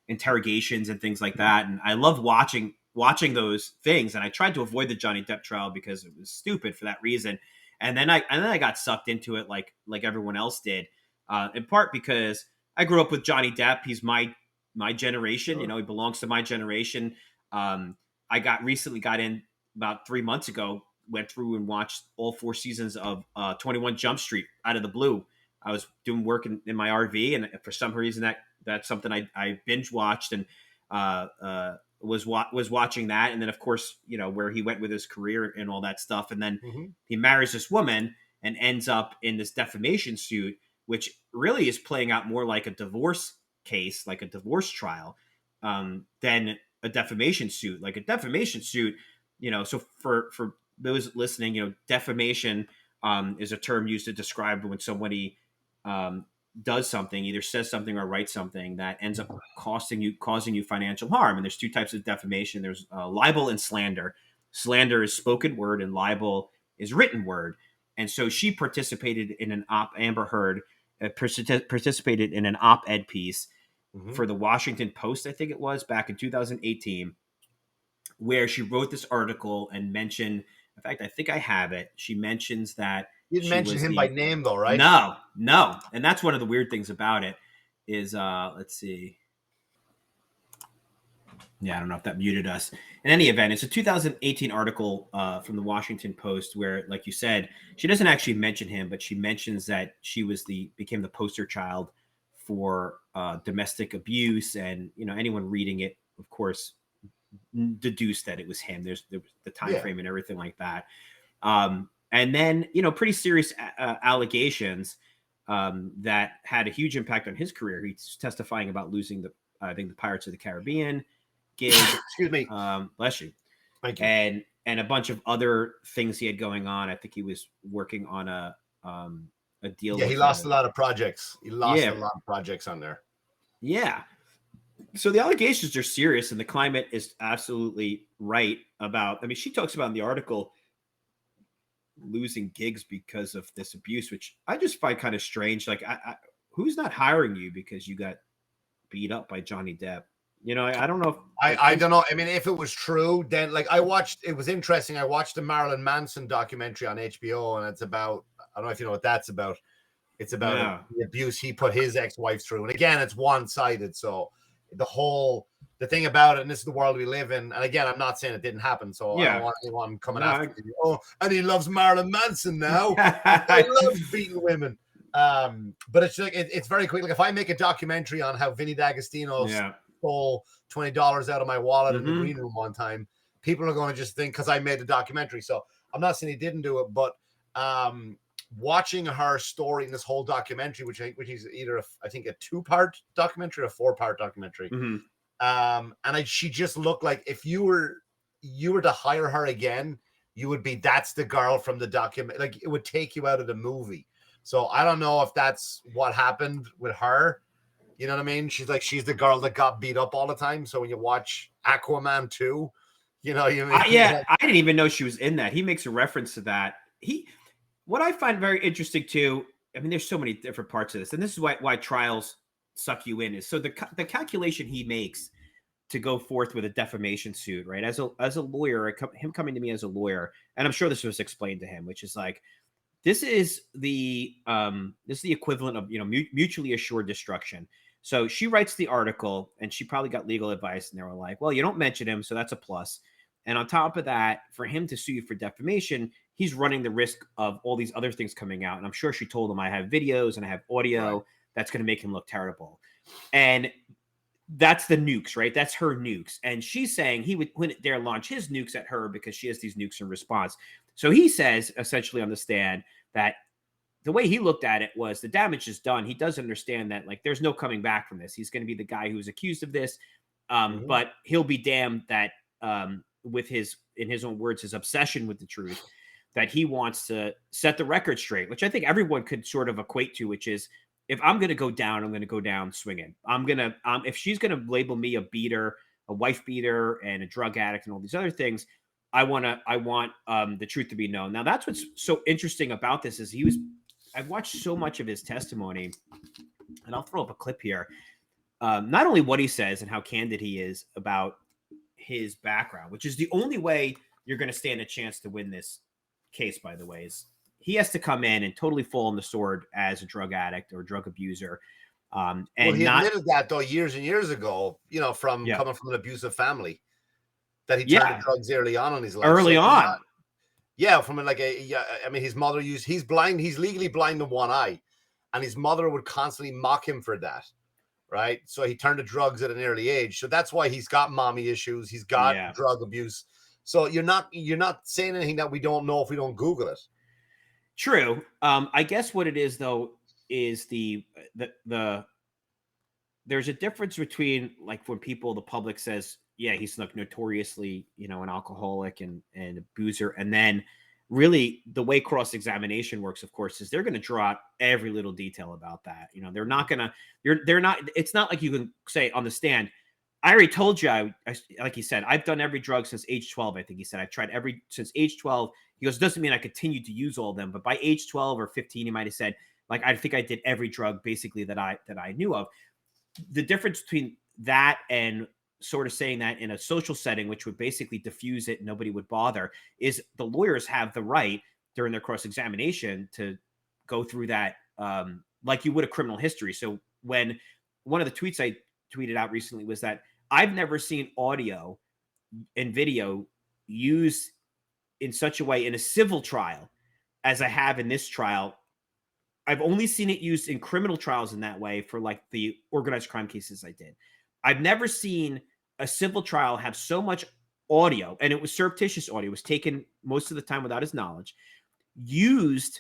Speaker 4: interrogations and things like that. And I love watching those things. And I tried to avoid the Johnny Depp trial because it was stupid for that reason. And then I got sucked into it like everyone else did, in part because I grew up with Johnny Depp. He's my generation. You know, he belongs to my generation. I recently got in about 3 months ago, went through and watched all 4 seasons of 21 Jump Street out of the blue. I was doing work in my RV, and for some reason that's something I binge watched and was watching that. And then, of course, you know, where he went with his career and all that stuff. And then he marries this woman and ends up in this defamation suit, which really is playing out more like a divorce case, like a divorce trial, than a defamation suit. Like a defamation suit, you know, so for those listening, you know, defamation is a term used to describe when somebody does something, either says something or writes something that ends up causing you financial harm. And there's 2 types of defamation. There's libel and slander. Slander is spoken word and libel is written word. And so she participated in Amber Heard participated in an op-ed piece for the Washington Post, I think it was, back in 2018, where she wrote this article and mentioned, in fact, I think I have it. She mentions that
Speaker 5: you didn't mention him by name though, right?
Speaker 4: No. And that's one of the weird things about it is, let's see. Yeah, I don't know if that muted us. In any event, it's a 2018 article from the Washington Post where, like you said, she doesn't actually mention him, but she mentions that she became the poster child for domestic abuse, and you know, anyone reading it, of course, deduced that it was him. There was the time frame and everything like that. And then, you know, pretty serious allegations that had a huge impact on his career. He's testifying about losing the Pirates of the Caribbean gig.
Speaker 5: Excuse me.
Speaker 4: Bless you.
Speaker 5: Thank you.
Speaker 4: And a bunch of other things he had going on. I think he was working on a deal.
Speaker 5: Yeah, he lost a lot of projects. He lost a lot of projects on there.
Speaker 4: Yeah. So the allegations are serious, and the climate is absolutely right about. I mean, she talks about in the article losing gigs because of this abuse, which I just find kind of strange. Like, who's not hiring you because you got beat up by Johnny Depp? You know, I don't know.
Speaker 5: I don't know. I mean, if it was true, then like it was interesting. I watched the Marilyn Manson documentary on HBO, and it's about, I don't know if you know what that's about, It's about the abuse he put his ex-wife through. And again, it's one-sided. So the thing about it, and this is the world we live in, and again, I'm not saying it didn't happen, so I don't want anyone coming after me. Oh, and he loves Marilyn Manson now. I love beating women. But it's like it's very quick. Like if I make a documentary on how Vinny D'Agostino stole $20 out of my wallet in the green room one time, people are going to just think because I made a documentary. So I'm not saying he didn't do it, but watching her story in this whole documentary, which is either I think a 2-part documentary or a 4-part documentary. She just looked like if you were to hire her again, you would be that's the girl from the document. Like it would take you out of the movie. So I don't know if that's what happened with her. You know what I mean? She's the girl that got beat up all the time. So when you watch Aquaman 2, you know, you mean
Speaker 4: I didn't even know she was in that. He makes a reference to that. What I find very interesting too, I mean, there's so many different parts of this, and this is why trials suck you in. Is so the calculation he makes to go forth with a defamation suit, right? As a lawyer, him coming to me as a lawyer, and I'm sure this was explained to him, which is like, this is the equivalent of, you know, mutually assured destruction. So she writes the article, and she probably got legal advice, and they were like, well, you don't mention him, so that's a plus. And on top of that, for him to sue you for defamation, he's running the risk of all these other things coming out. And I'm sure she told him, I have videos and I have audio that's going to make him look terrible. And that's the nukes, right? That's her nukes. And she's saying he wouldn't dare launch his nukes at her because she has these nukes in response. So he says, essentially on the stand, that the way he looked at it was the damage is done. He does understand that, like, there's no coming back from this. He's going to be the guy who was accused of this. But he'll be damned that with his, in his own words, his obsession with the truth, that he wants to set the record straight, which I think everyone could sort of equate to, which is, if I'm going to go down, I'm going to go down swinging. I'm going to, if she's going to label me a beater, a wife beater, and a drug addict and all these other things, I want the truth to be known. Now, that's what's so interesting about this is I've watched so much of his testimony, and I'll throw up a clip here. Not only what he says and how candid he is about his background, which is the only way you're going to stand a chance to win this case, by the way, is he has to come in and totally fall on the sword as a drug addict or a drug abuser. And
Speaker 5: he admitted that though years and years ago, you know, from coming from an abusive family, that he turned to drugs early on in his life.
Speaker 4: Early on.
Speaker 5: From like I mean, his mother he's blind, he's legally blind in one eye, and his mother would constantly mock him for that. Right. So he turned to drugs at an early age. So that's why he's got mommy issues. He's got drug abuse. So you're not saying anything that we don't know if we don't Google it.
Speaker 4: True. I guess what it is though is there's a difference between, like, when the public says, yeah, he's like notoriously, you know, an alcoholic and abuser, and then really the way cross-examination works, of course, is they're going to draw out every little detail about that. You know, they're not going to, it's not like you can say on the stand, I already told you, I like he said, I've done every drug since age 12. I think he said, I've tried since age 12. He goes, doesn't mean I continued to use all of them, but by age 12 or 15, he might've said, like, I think I did every drug basically that I knew of. The difference between that and sort of saying that in a social setting, which would basically diffuse it, nobody would bother, is the lawyers have the right during their cross-examination to go through that like you would a criminal history. So when one of the tweets I tweeted out recently was that I've never seen audio and video used in such a way in a civil trial as I have in this trial. I've only seen it used in criminal trials in that way for, like, the organized crime cases I did. I've never seen a civil trial have so much audio, and it was surreptitious audio. It was taken most of the time without his knowledge, used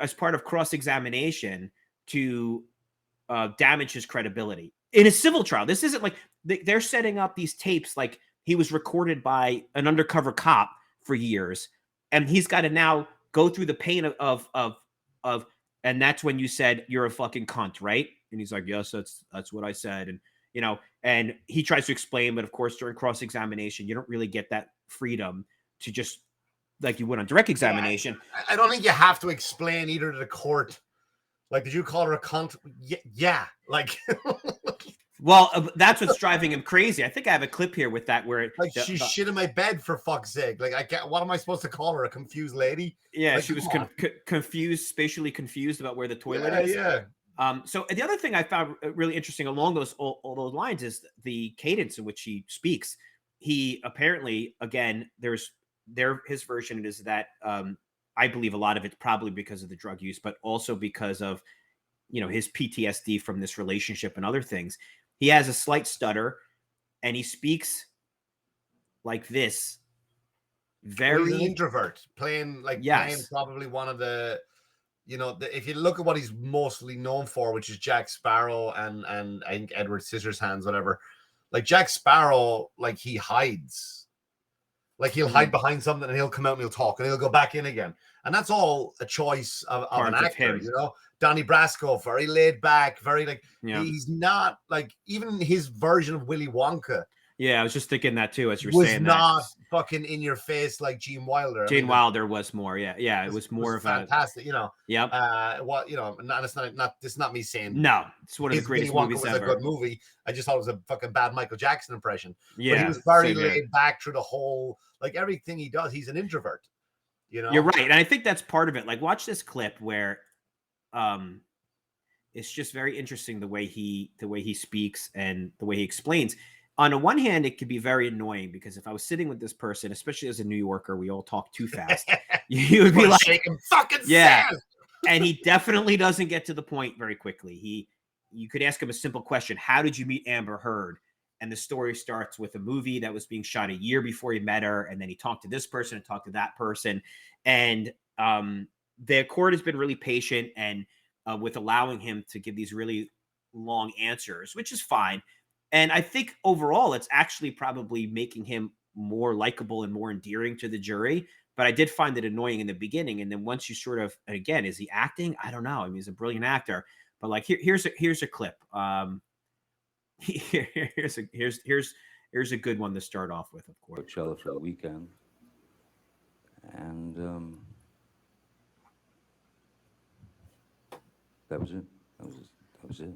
Speaker 4: as part of cross-examination to damage his credibility in a civil trial. This isn't like they're setting up these tapes like he was recorded by an undercover cop for years, and he's got to now go through the pain of and that's when you said you're a fucking cunt, right? And he's like, yes, that's what I said. And, you know, and he tries to explain, but of course, during cross-examination, you don't really get that freedom to just, like you would on direct examination.
Speaker 5: I don't think you have to explain either to the court. Like, did you call her a cunt? Yeah. Like,
Speaker 4: Well, that's what's driving him crazy. I think I have a clip here with that where
Speaker 5: Like she shit in my bed for fuck's sake. Like I can't. What am I supposed to call her? A confused lady?
Speaker 4: Yeah,
Speaker 5: like,
Speaker 4: she was confused, spatially confused about where the toilet
Speaker 5: yeah,
Speaker 4: is.
Speaker 5: Yeah.
Speaker 4: So the other thing I found really interesting along all those lines is the cadence in which he speaks. He apparently, again, his version is that I believe a lot of it's probably because of the drug use, but also because of his PTSD from this relationship and other things. He has a slight stutter, and he speaks like this.
Speaker 5: Well, he's an introvert, playing
Speaker 4: Yes.
Speaker 5: probably one of the, if you look at what he's mostly known for, which is Jack Sparrow and I think Edward Scissorhands, whatever. Like Jack Sparrow, like he hides. Like he'll hide behind something and he'll come out and he'll talk and he'll go back in again. And that's all a choice of an actor, Donnie Brasco, very laid back, very he's not like even his version of Willy Wonka.
Speaker 4: Yeah, I was just thinking that too as you were saying that.
Speaker 5: Was not fucking in your face like Gene Wilder.
Speaker 4: Wilder was more, yeah. It was more of
Speaker 5: fantastic,
Speaker 4: Yep.
Speaker 5: This is not me saying
Speaker 4: no. It's one of the greatest movies ever.
Speaker 5: A good movie. I just thought it was a fucking bad Michael Jackson impression.
Speaker 4: Yeah,
Speaker 5: but he was very laid back through the whole, like everything he does. He's an introvert.
Speaker 4: You're right, and I think that's part of it. Like, watch this clip where, it's just very interesting the way he speaks and the way he explains. On the one hand, it could be very annoying because if I was sitting with this person, especially as a New Yorker, we all talk too fast. You would be like,
Speaker 5: shaking fucking
Speaker 4: yeah. And he definitely doesn't get to the point very quickly. You could ask him a simple question: how did you meet Amber Heard? And the story starts with a movie that was being shot a year before he met her, and then he talked to this person and talked to that person, and the court has been really patient and with allowing him to give these really long answers, which is fine. And I think overall, it's actually probably making him more likable and more endearing to the jury. But I did find it annoying in the beginning. And then once you sort of, again, is he acting? I don't know. I mean, he's a brilliant actor. But like, here's a clip. Here's a good one to start off with, of course.
Speaker 7: Coachella for the weekend. And that was it. That was it.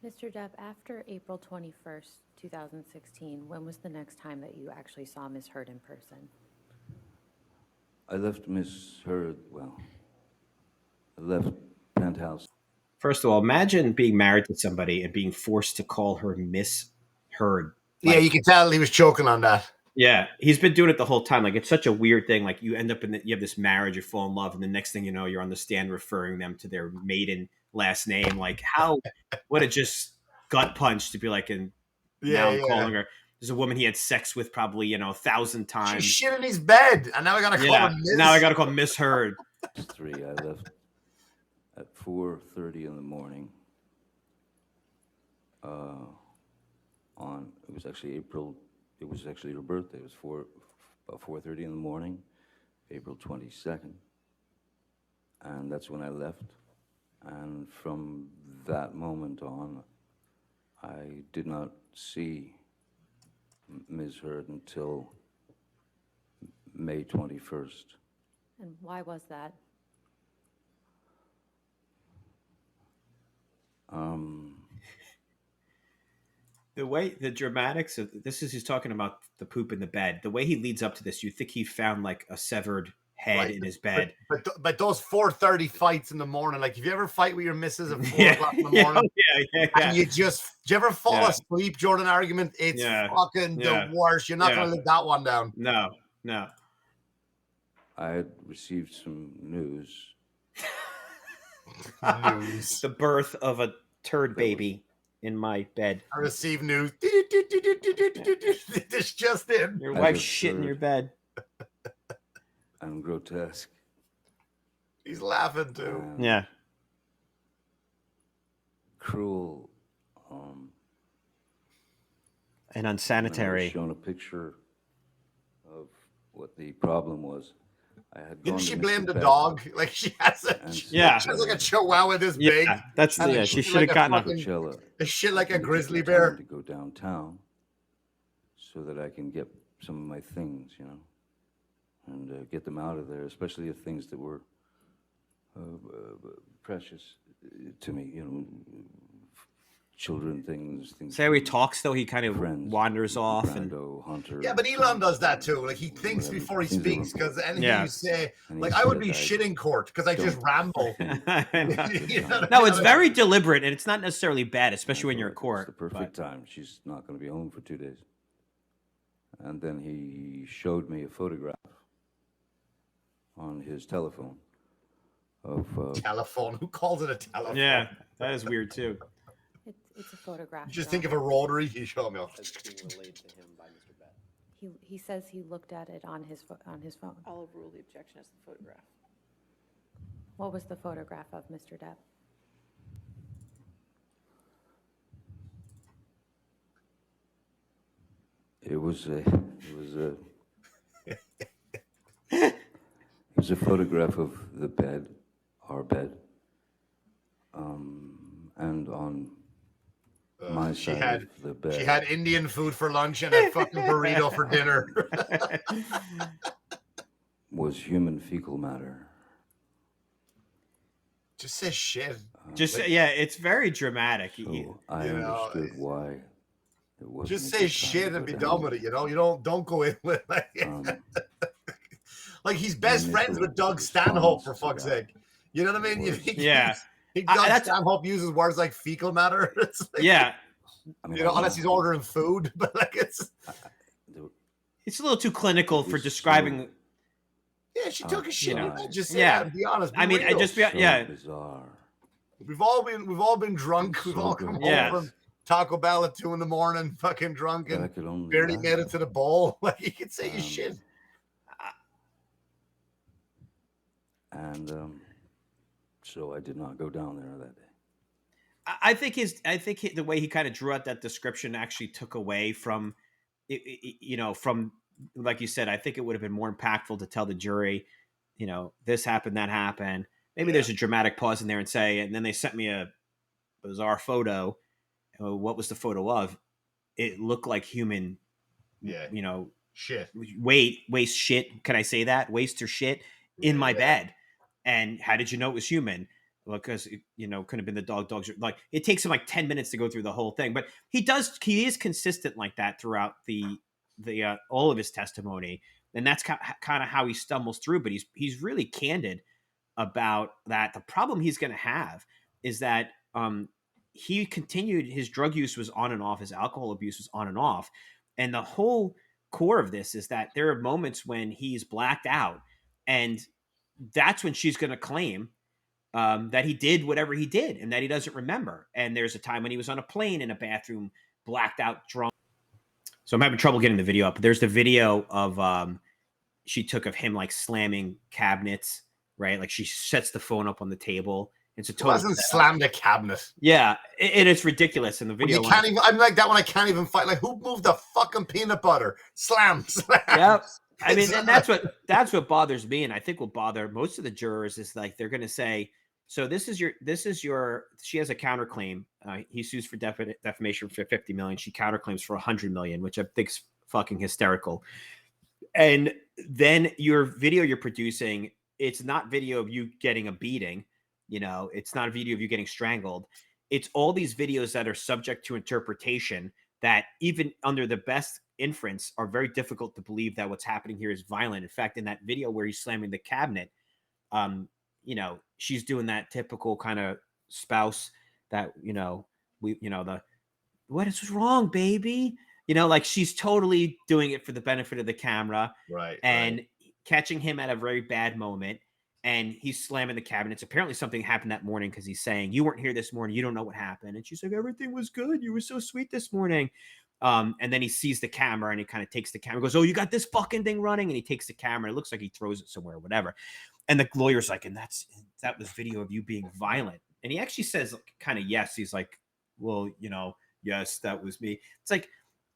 Speaker 8: Mr. Depp, after April 21st, 2016, when was the next time that you actually saw Ms. Heard in person?
Speaker 7: I left Ms. Heard, I left Penthouse.
Speaker 4: First of all, imagine being married to somebody and being forced to call her Miss Heard.
Speaker 5: Yeah, you can tell he was choking on that.
Speaker 4: Yeah, he's been doing it the whole time. Like, it's such a weird thing. Like, you end up you have this marriage, you fall in love, and the next thing you know, you're on the stand referring them to their maiden last name. Like, what a just gut punch to be like, now I'm calling her. There's a woman he had sex with probably 1,000 times.
Speaker 5: She shit in his bed, and now I gotta call her Miss.
Speaker 4: Now I gotta call Miss Heard.
Speaker 7: 3. I left at 4:30 in the morning. It was actually April. It was actually her birthday. It was about 4:30 in the morning, April 22nd, and that's when I left. And from that moment on, I did not see Ms. Heard until May 21st.
Speaker 8: And why was that?
Speaker 4: The dramatics of this is he's talking about the poop in the bed. The way he leads up to this, you think he found like a severed head in his bed.
Speaker 5: But those 4:30 fights in the morning, like if you ever fight with your missus at 4 o'clock in the morning, and do you ever fall asleep during an argument? It's fucking the worst. You're not gonna live that one down.
Speaker 4: No.
Speaker 7: I had received some news.
Speaker 4: The birth of a turd baby in my bed.
Speaker 5: I received news. This just in.
Speaker 4: Your wife's shit in your bed.
Speaker 7: And grotesque.
Speaker 5: He's laughing too.
Speaker 4: Yeah.
Speaker 7: Cruel.
Speaker 4: And unsanitary.
Speaker 7: I was shown a picture of what the problem was.
Speaker 5: Didn't she blame the dog? Like she has she has like a chihuahua this big.
Speaker 4: That's she should have gotten
Speaker 5: a shit like a grizzly bear.
Speaker 7: To go downtown so that I can get some of my things, and get them out of there, especially the things that were precious to me, children things.
Speaker 4: Say how he talks though, he kind of
Speaker 7: friends,
Speaker 4: wanders off and
Speaker 7: Brando, Hunter.
Speaker 5: Yeah, but Elon does that too. Like he thinks
Speaker 7: whatever,
Speaker 5: before he
Speaker 7: things that
Speaker 5: speaks,
Speaker 7: were
Speaker 5: because anything
Speaker 4: Yeah.
Speaker 5: you say,
Speaker 7: And
Speaker 5: like
Speaker 7: he
Speaker 5: I would
Speaker 7: said,
Speaker 5: be
Speaker 7: I
Speaker 5: shit in court because I just
Speaker 7: don't
Speaker 5: ramble.
Speaker 7: think
Speaker 5: You know what I
Speaker 4: No,
Speaker 5: mean?
Speaker 4: it's very deliberate, and it's not necessarily bad, especially when you're in
Speaker 7: It's
Speaker 4: court.
Speaker 7: the perfect time. She's not going to be home for 2 days. And then he showed me a photograph on his telephone of
Speaker 5: Telephone. Who calls it a telephone?
Speaker 4: Yeah, that is weird too.
Speaker 8: It's a photograph.
Speaker 5: You just
Speaker 8: Your
Speaker 5: think of a
Speaker 8: Honor.
Speaker 5: rotary. He showed me.
Speaker 8: He says he looked at it on his phone.
Speaker 9: I'll overrule the objection as the photograph.
Speaker 8: What was the photograph of Mr. Depp?
Speaker 7: it was a photograph of the bed, our bed, and on my
Speaker 5: She
Speaker 7: side
Speaker 5: had
Speaker 7: of the bed.
Speaker 5: she had Indian food for lunch and a fucking burrito for dinner.
Speaker 7: was human fecal matter.
Speaker 5: Just say shit.
Speaker 4: Just yeah, it's very dramatic.
Speaker 7: So I
Speaker 5: you know,
Speaker 7: understood why it wasn't.
Speaker 5: Just
Speaker 7: a
Speaker 5: say
Speaker 7: good time
Speaker 5: shit
Speaker 7: to
Speaker 5: and
Speaker 7: go
Speaker 5: be
Speaker 7: down
Speaker 5: done with
Speaker 7: there.
Speaker 5: it. You know, you don't go in with like, like he's best friends
Speaker 7: initial
Speaker 5: with Doug
Speaker 7: response
Speaker 5: Stanhope, for
Speaker 7: to
Speaker 5: fuck's
Speaker 7: that
Speaker 5: sake. You know what I mean? You
Speaker 7: was-
Speaker 5: think
Speaker 4: Yeah.
Speaker 5: Doug
Speaker 4: that's-
Speaker 5: Stanhope uses words like fecal matter. It's like,
Speaker 4: Yeah,
Speaker 7: I mean,
Speaker 5: you know,
Speaker 7: I
Speaker 5: unless he's ordering food, but like it's
Speaker 4: it's a little too clinical
Speaker 7: It
Speaker 4: for
Speaker 7: was
Speaker 4: describing.
Speaker 5: yeah, she took a shit.
Speaker 4: know,
Speaker 5: Man. Just say
Speaker 4: yeah.
Speaker 5: that and be honest. Be
Speaker 4: I mean, I
Speaker 5: real.
Speaker 4: just
Speaker 7: so
Speaker 4: yeah.
Speaker 7: bizarre.
Speaker 5: We've all been drunk.
Speaker 7: It's
Speaker 5: We've
Speaker 7: so
Speaker 5: all come
Speaker 4: Yeah.
Speaker 5: home from Taco Bell at 2 a.m, fucking drunk,
Speaker 7: But I
Speaker 5: and
Speaker 7: could only
Speaker 5: barely
Speaker 7: laugh.
Speaker 5: made it to the bowl. Like you could say you
Speaker 7: Um,
Speaker 5: shit.
Speaker 7: And so I did not go down there that day.
Speaker 4: I think the way he kind of drew out that description actually took away from, you know, from like you said. I think it would have been more impactful to tell the jury, you know, this happened, that happened. Maybe there's a dramatic pause in there and say, and then they sent me a bizarre photo. What was the photo of? It looked like human,
Speaker 5: Yeah.
Speaker 4: you know,
Speaker 5: Shit.
Speaker 4: waste shit. Can I say that? Waste or shit in my
Speaker 5: Yeah.
Speaker 4: bed. And how did you know it was human? Well, because you know, couldn't have been the dogs. Like it takes him like 10 minutes to go through the whole thing, but he is consistent like that throughout the all of his testimony, and that's kind of how he stumbles through. But he's really candid about that. The problem he's going to have is that he continued, his drug use was on and off, his alcohol abuse was on and off, and the whole core of this is that there are moments when he's blacked out, and that's when she's going to claim that he did whatever he did and that he doesn't remember. And there's a time when he was on a plane in a bathroom, blacked out, drunk. So I'm having trouble getting the video up. There's the video of she took of him like slamming cabinets, right? Like she sets the phone up on the table. It's a
Speaker 5: Who
Speaker 4: total
Speaker 5: hasn't slammed a cabinet?
Speaker 4: Yeah, and it's ridiculous in the video.
Speaker 5: You can't even. I'm like that when I can't even fight. Like who moved the fucking peanut butter? Slam.
Speaker 4: Yep. I mean, and that's what bothers me, and I think will bother most of the jurors is like they're going to say, so this is your. She has a counterclaim. He sues for defamation for $50 million. She counterclaims for $100 million, which I think's fucking hysterical. And then your video you're producing, it's not video of you getting a beating. You know, it's not a video of you getting strangled. It's all these videos that are subject to interpretation that even under the best inference are very difficult to believe that what's happening here is violent. In fact, in that video where he's slamming the cabinet, you know, she's doing that typical kind of spouse that, you know, what is wrong, baby? You know, like she's totally doing it for the benefit of the camera.
Speaker 5: Right.
Speaker 4: And catching him at a very bad moment. And he's slamming the cabinets. Apparently something happened that morning because he's saying, you weren't here this morning. You don't know what happened. And she's like, everything was good. You were so sweet this morning. And then he sees the camera and he kind of takes the camera, goes, oh, you got this fucking thing running. And he takes the camera. It looks like he throws it somewhere or whatever. And the lawyer's like, and that was video of you being violent. And he actually says kind of, yes. He's like, well, you know, yes, that was me. It's like,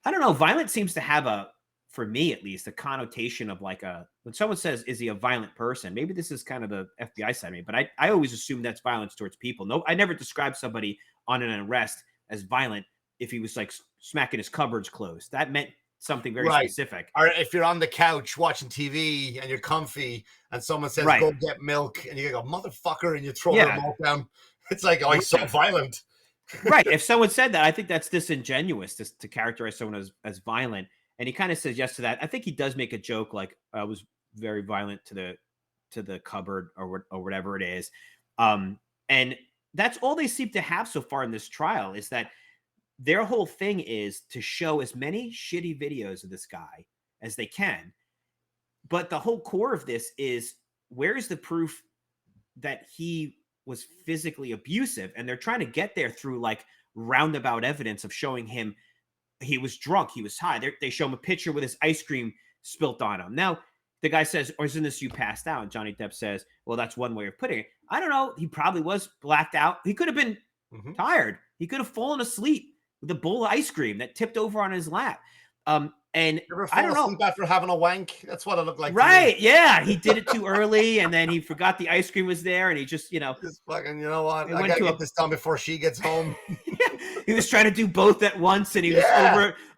Speaker 4: I don't know. Violent seems to have for me at least, a connotation of like when someone says, is he a violent person? Maybe this is kind of the FBI side of me, but I always assume that's violence towards people. No, I never describe somebody on an arrest as violent if he was like smacking his cupboards closed. That meant something very specific.
Speaker 5: Or if you're on the couch watching TV and you're comfy and someone says, go get milk, and you go, motherfucker, and you throw the remote down. It's like, oh, he's so violent.
Speaker 4: Right. If someone said that, I think that's disingenuous to characterize someone as violent. And he kind of says yes to that. I think he does make a joke like I was very violent to the cupboard or whatever it is. And that's all they seem to have so far in this trial is that their whole thing is to show as many shitty videos of this guy as they can. But the whole core of this is where's the proof that he was physically abusive? And they're trying to get there through like roundabout evidence of showing him he was drunk, he was high. They show him a picture with his ice cream spilt on him. Now, the guy says, or isn't this you passed out? And Johnny Depp says, well, that's one way of putting it. I don't know. He probably was blacked out. He could have been tired. He could have fallen asleep with a bowl of ice cream that tipped over on his lap. And I don't know.
Speaker 5: After having a wank, that's what it looked like.
Speaker 4: Right? Yeah, he did it too early, and then he forgot the ice cream was there, and he just,
Speaker 5: just fucking, you know what? I gotta get this done before she gets home.
Speaker 4: He was trying to do both at once, and he was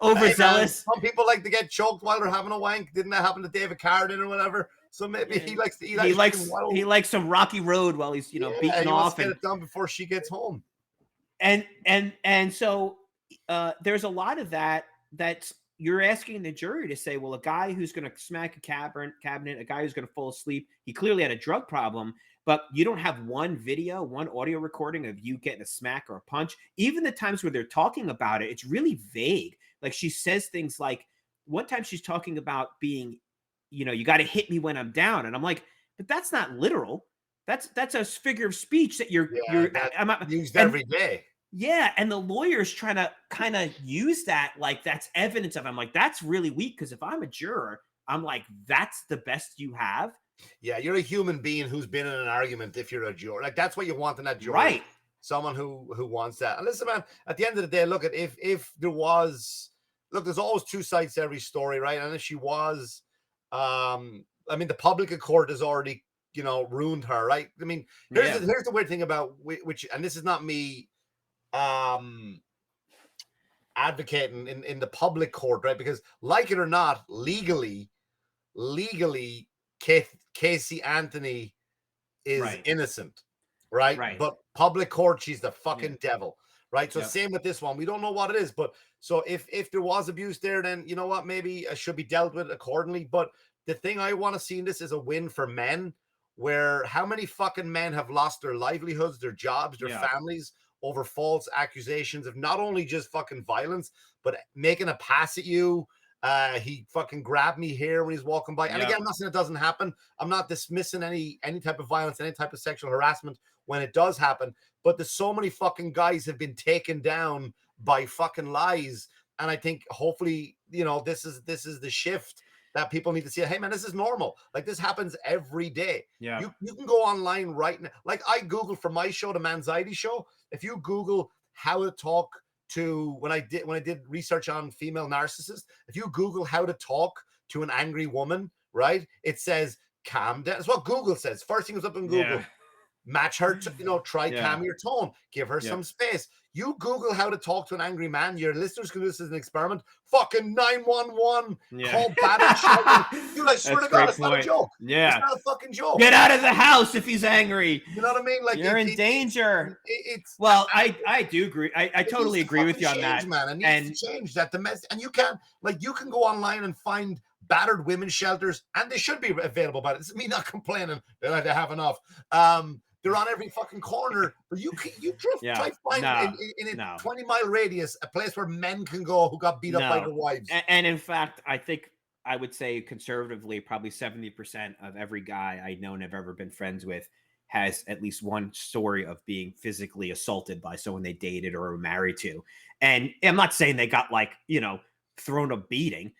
Speaker 4: overzealous.
Speaker 5: Some people like to get choked while they're having a wank. Didn't that happen to David Carradine or whatever? So maybe he likes to eat.
Speaker 4: He likes some rocky road while he's beating off
Speaker 5: and get it done before she gets home.
Speaker 4: And so there's a lot of that. That's you're asking the jury to say, well, a guy who's going to smack a cabinet, a guy who's going to fall asleep, he clearly had a drug problem, but you don't have one video, one audio recording of you getting a smack or a punch. Even the times where they're talking about it, it's really vague. Like she says things like, one time she's talking about being, you got to hit me when I'm down. And I'm like, but that's not literal. That's a figure of speech that you're
Speaker 5: used every day.
Speaker 4: Yeah, and the lawyer's trying to kind of use that like that's evidence of. I'm like, that's really weak because if I'm a juror, I'm like, that's the best you have.
Speaker 5: Yeah, you're a human being who's been in an argument. If you're a juror, like that's what you want in that juror,
Speaker 4: right?
Speaker 5: Someone who wants that. And listen, man, at the end of the day, look at if there was, there's always two sides to every story, right? And if she was, the public court has already ruined her, right? I mean, here's the weird thing about which, and this is not me advocating in the public court, right? Because like it or not, legally Casey Anthony is innocent, right? But public court, she's the fucking devil, right? So same with this one. We don't know what it is, but so if there was abuse there, then you know what, maybe it should be dealt with accordingly. But the thing I want to see in this is a win for men, where how many fucking men have lost their livelihoods, their jobs, their families over false accusations of not only just fucking violence, but making a pass at you. He fucking grabbed me here when he's walking by. And again, I'm not saying it doesn't happen. I'm not dismissing any type of violence, any type of sexual harassment when it does happen. But there's so many fucking guys have been taken down by fucking lies. And I think hopefully, this is the shift that people need to see. Hey man, this is normal. Like this happens every day.
Speaker 4: Yeah.
Speaker 5: You can go online right now. Like I Googled for my show, the Manxiety Show. If you Google how to talk to, when I did research on female narcissists, if you Google how to talk to an angry woman, right? It says calm down. That's what Google says. First thing is up in Google.
Speaker 4: Yeah.
Speaker 5: Match her to, try calm your tone. Give her some space. You Google how to talk to an angry man. Your listeners can do this as an experiment. Fucking 911. Call battle shouting. Dude, I swear to God, it's not a joke.
Speaker 4: Yeah.
Speaker 5: It's not a fucking joke.
Speaker 4: Get out of the house if he's angry.
Speaker 5: You know what I mean? Like
Speaker 4: you're in danger. I do agree. I totally agree with you on that.
Speaker 5: Man, it needs to change that. And you can go online and find battered women's shelters, and they should be available. But it's me not complaining that they have enough. They're on every fucking corner. But you try to find in a 20-mile radius a place where men can go who got beat up by their wives.
Speaker 4: And in fact, I think I would say conservatively, probably 70% of every guy I know and have ever been friends with has at least one story of being physically assaulted by someone they dated or were married to. And I'm not saying they got thrown a beating,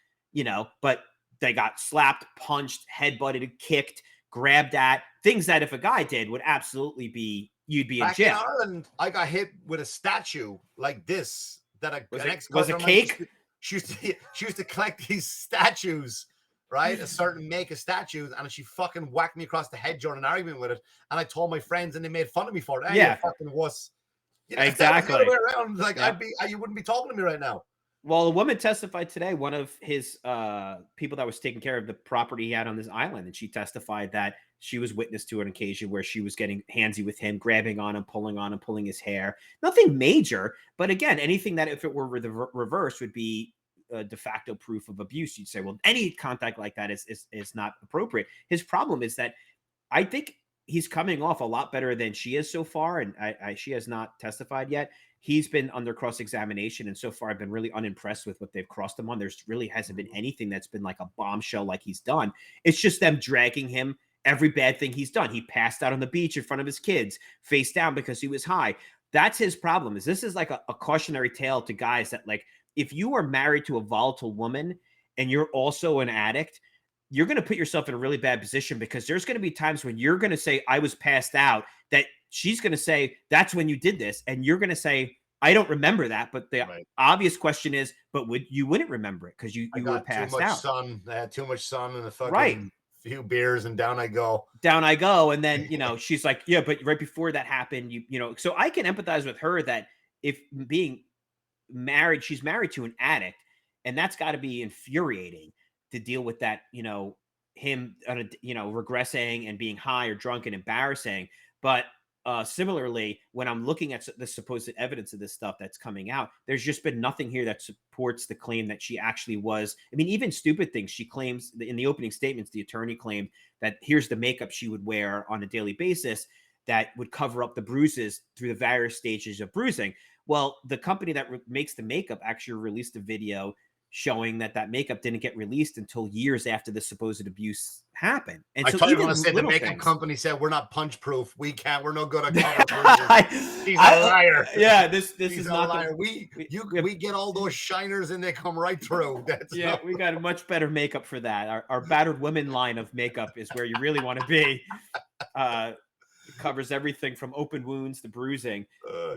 Speaker 4: but they got slapped, punched, headbutted, kicked, grabbed at, things that if a guy did would absolutely you'd be in jail.
Speaker 5: In Ireland, I got hit with a statue like this
Speaker 4: was it cake?
Speaker 5: She used to collect these statues, right? A certain make of statues, and she fucking whacked me across the head during an argument with it. And I told my friends, and they made fun of me for it. Hey, you fucking wuss.
Speaker 4: Exactly.
Speaker 5: The other way around, you wouldn't be talking to me right now.
Speaker 4: Well, a woman testified today, one of his people that was taking care of the property he had on this island, and she testified that she was witness to an occasion where she was getting handsy with him, grabbing on him, pulling his hair. Nothing major, but again, anything that if it were the reverse would be de facto proof of abuse. You'd say, well, any contact like that is not appropriate. His problem is that I think he's coming off a lot better than she is so far, and she has not testified yet. He's been under cross-examination, and so far I've been really unimpressed with what they've crossed him on. There's really hasn't been anything that's been like a bombshell like he's done. It's just them dragging him every bad thing he's done. He passed out on the beach in front of his kids, face down because he was high. That's his problem. This is like a cautionary tale to guys that, like, if you are married to a volatile woman and you're also an addict, you're going to put yourself in a really bad position, because there's going to be times when you're going to say, I was passed out, that she's going to say, that's when you did this. And you're going to say, I don't remember that. But the obvious question is, but you wouldn't remember it because you were passed out.
Speaker 5: Sun. I had too much sun and a fucking few beers, and down I go.
Speaker 4: Down I go. And then, she's like, yeah, but right before that happened, so I can empathize with her that if being married, she's married to an addict, and that's got to be infuriating to deal with that, him, regressing and being high or drunk and embarrassing. But similarly, when I'm looking at the supposed evidence of this stuff that's coming out, there's just been nothing here that supports the claim that she actually was. I mean, even stupid things she claims in the opening statements, the attorney claimed that here's the makeup she would wear on a daily basis that would cover up the bruises through the various stages of bruising. Well, the company that makes the makeup actually released a video showing that makeup didn't get released until years after the supposed abuse happened. And
Speaker 5: I
Speaker 4: so
Speaker 5: thought you were going to say the makeup company said, we're not punch proof. We're no good at cover. He's a liar.
Speaker 4: Yeah, this is not a liar.
Speaker 5: We get all those shiners and they come right through.
Speaker 4: We got a much better makeup for that. Our battered women line of makeup is where you really want to be. It covers everything from open wounds to bruising,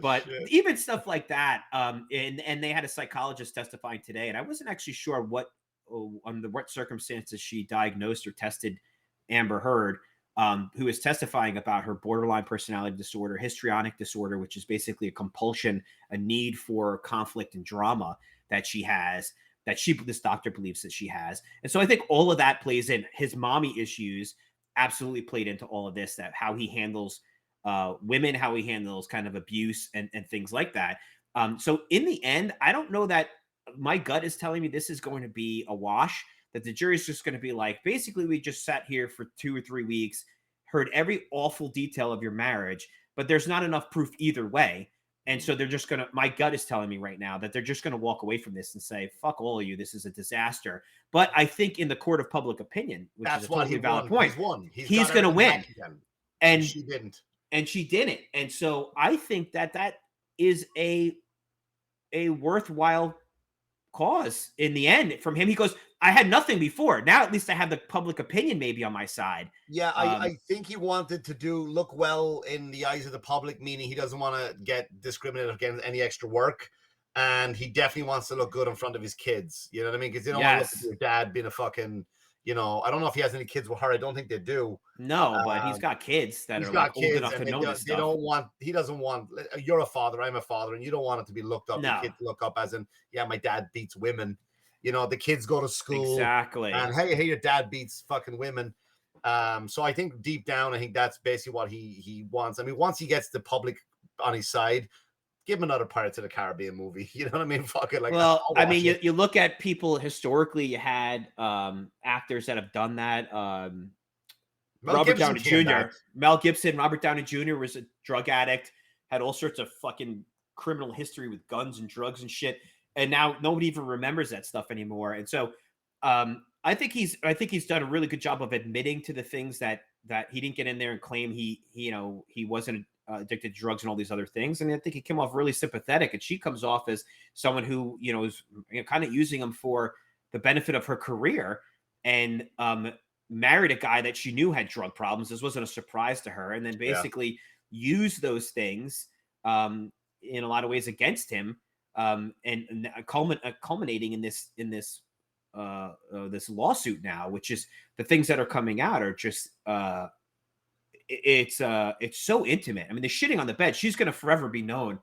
Speaker 4: but even stuff like that. And they had a psychologist testifying today, and I wasn't actually sure what circumstances she diagnosed or tested Amber Heard, who is testifying about her borderline personality disorder, histrionic disorder, which is basically a compulsion, a need for conflict and drama that she has, this doctor believes that she has. And so I think all of that plays in. His mommy issues absolutely played into all of this, that how he handles women, how he handles kind of abuse and things like that. So in the end, I don't know that my gut is telling me this is going to be a wash, that the jury's just going to be like, basically, we just sat here for 2 or 3 weeks, heard every awful detail of your marriage, but there's not enough proof either way. And so they're just going to, my gut is telling me right now that they're just going to walk away from this and say, fuck all of you. This is a disaster. But I think in the court of public opinion, which is a totally valid point, he's going to win. And
Speaker 5: she didn't.
Speaker 4: And so I think that is a worthwhile cause in the end from him. He goes, I had nothing before. Now at least I have the public opinion maybe on my side.
Speaker 5: Yeah, I think he wanted to look well in the eyes of the public, meaning he doesn't want to get discriminated against any extra work. And he definitely wants to look good in front of his kids. You know what I mean? Because they don't want to look at your dad being a fucking, I don't know if he has any kids with her. I don't think they do.
Speaker 4: No, but he's got kids that are like old enough to know this stuff.
Speaker 5: He doesn't want, you're a father, I'm a father, and you don't want it to be looked up.
Speaker 4: No.
Speaker 5: The kids look up as in, yeah, my dad beats women. The kids go to school.
Speaker 4: Exactly.
Speaker 5: And hey, your dad beats fucking women. So I think deep down, I think that's basically what he wants. I mean, once he gets the public on his side, give him another Pirates of the Caribbean movie. You know what I mean? Fuck it. Like,
Speaker 4: well, I mean, you look at people historically, you had actors that have done that. Robert Downey Jr. Mel Gibson, Robert Downey Jr. was a drug addict, had all sorts of fucking criminal history with guns and drugs and shit. And now nobody even remembers that stuff anymore. And so I think he's done a really good job of admitting to the things that he didn't get in there and claim he wasn't addicted to drugs and all these other things. And I think he came off really sympathetic, and she comes off as someone who, is kind of using him for the benefit of her career, and married a guy that she knew had drug problems. This wasn't a surprise to her. And then basically used those things in a lot of ways against him. And culminating in this lawsuit now, which is the things that are coming out are just it's so intimate. I mean, the shitting on the bed, she's going to forever be known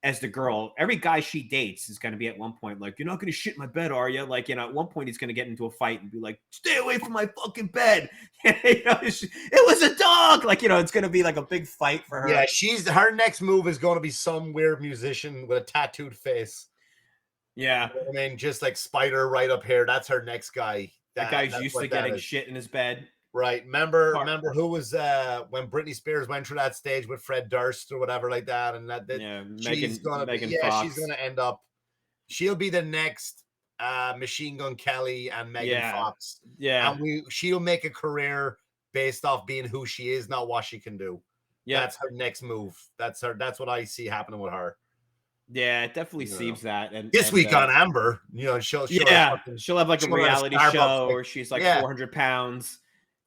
Speaker 4: as the girl. Every guy she dates is going to be at one point like, "You're not going to shit in my bed, are you?" Like, at one point he's going to get into a fight and be like, "Stay away from my fucking bed." It was a dog. Like, it's going to be like a big fight for her.
Speaker 5: Yeah, her next move is going to be some weird musician with a tattooed face.
Speaker 4: Yeah.
Speaker 5: I mean, just like Spider right up here. That's her next guy.
Speaker 4: That guy's used to getting shit in his bed.
Speaker 5: Right. Remember who was when Britney Spears went through that stage with Fred Durst or whatever like that, and she's gonna end up. She'll be the next Machine Gun Kelly and Megan Fox.
Speaker 4: Yeah.
Speaker 5: And she'll make a career based off being who she is, not what she can do. Yeah. That's her next move. That's what I see happening with her.
Speaker 4: Yeah, it definitely seems that. And
Speaker 5: this week on Amber, she'll
Speaker 4: have like a reality show where she's like 400 pounds.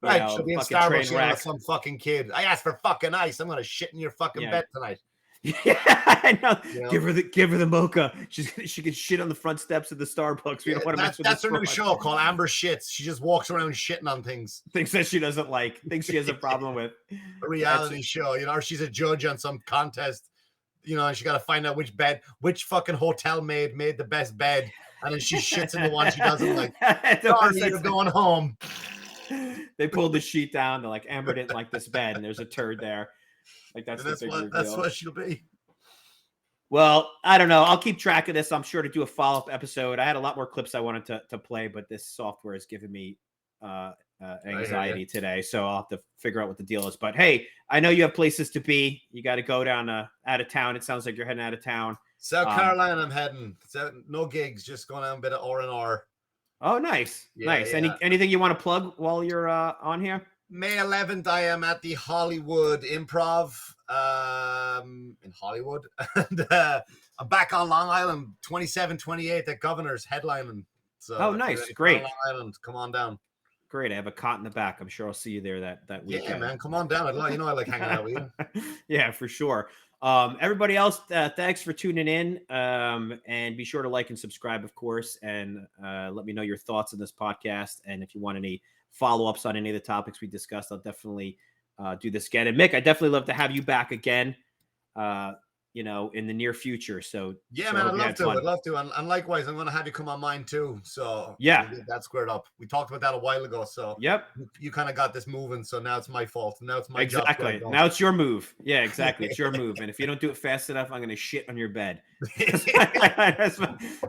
Speaker 5: Right, she'll be in Starbucks. She'll have some fucking kid. I asked for fucking ice. I'm gonna shit in your fucking bed tonight.
Speaker 4: Yeah, I know. Give her the mocha. She can shit on the front steps of the Starbucks. We don't want to mess with
Speaker 5: that's her new show called Amber Shits. She just walks around shitting on things.
Speaker 4: Things that she doesn't like. Things she has a problem with.
Speaker 5: A reality show, or she's a judge on some contest. And she got to find out which fucking hotel maid made the best bed, and then she shits in the one she doesn't like. Sorry, you're going home.
Speaker 4: They pulled the sheet down. They're like, Amber didn't like this bed, and there's a turd there. Like that's
Speaker 5: what she'll be.
Speaker 4: Well, I don't know. I'll keep track of this. I'm sure to do a follow-up episode. I had a lot more clips I wanted to play, but this software is giving me anxiety today, so I'll have to figure out what the deal is. But hey, I know you have places to be. You got to go down out of town. It sounds like you're heading out of town.
Speaker 5: South Carolina, I'm heading. No gigs, just going out a bit of R&R.
Speaker 4: Oh, nice. Nice. Anything you want to plug while you're on here?
Speaker 5: May 11th, I am at the Hollywood Improv in Hollywood. And I'm back on Long Island, 27, 28 at Governor's headlining. So
Speaker 4: nice. Great.
Speaker 5: Long Island, come on down.
Speaker 4: Great. I have a cot in the back. I'm sure I'll see you there that weekend.
Speaker 5: Yeah, man. Come on down. I like hanging out with you.
Speaker 4: Yeah, for sure. Everybody else, thanks for tuning in. And be sure to like and subscribe, of course, and let me know your thoughts on this podcast. And if you want any follow-ups on any of the topics we discussed, I'll definitely do this again. And Mick, I definitely love to have you back again, in the near future. So
Speaker 5: yeah, man, I'd love to. And likewise, I'm going to have you come on mine too. So
Speaker 4: yeah,
Speaker 5: we'll get that squared up. We talked about that a while ago. So
Speaker 4: yep,
Speaker 5: you kind of got this moving. So now it's my fault. Now it's my
Speaker 4: job. Exactly. Now it's your move. Yeah, exactly. It's your move. And if you don't do it fast enough, I'm going to shit on your bed.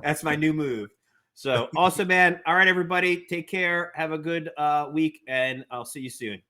Speaker 4: That's my new move. So awesome, man. All right, everybody, take care. Have a good week, and I'll see you soon.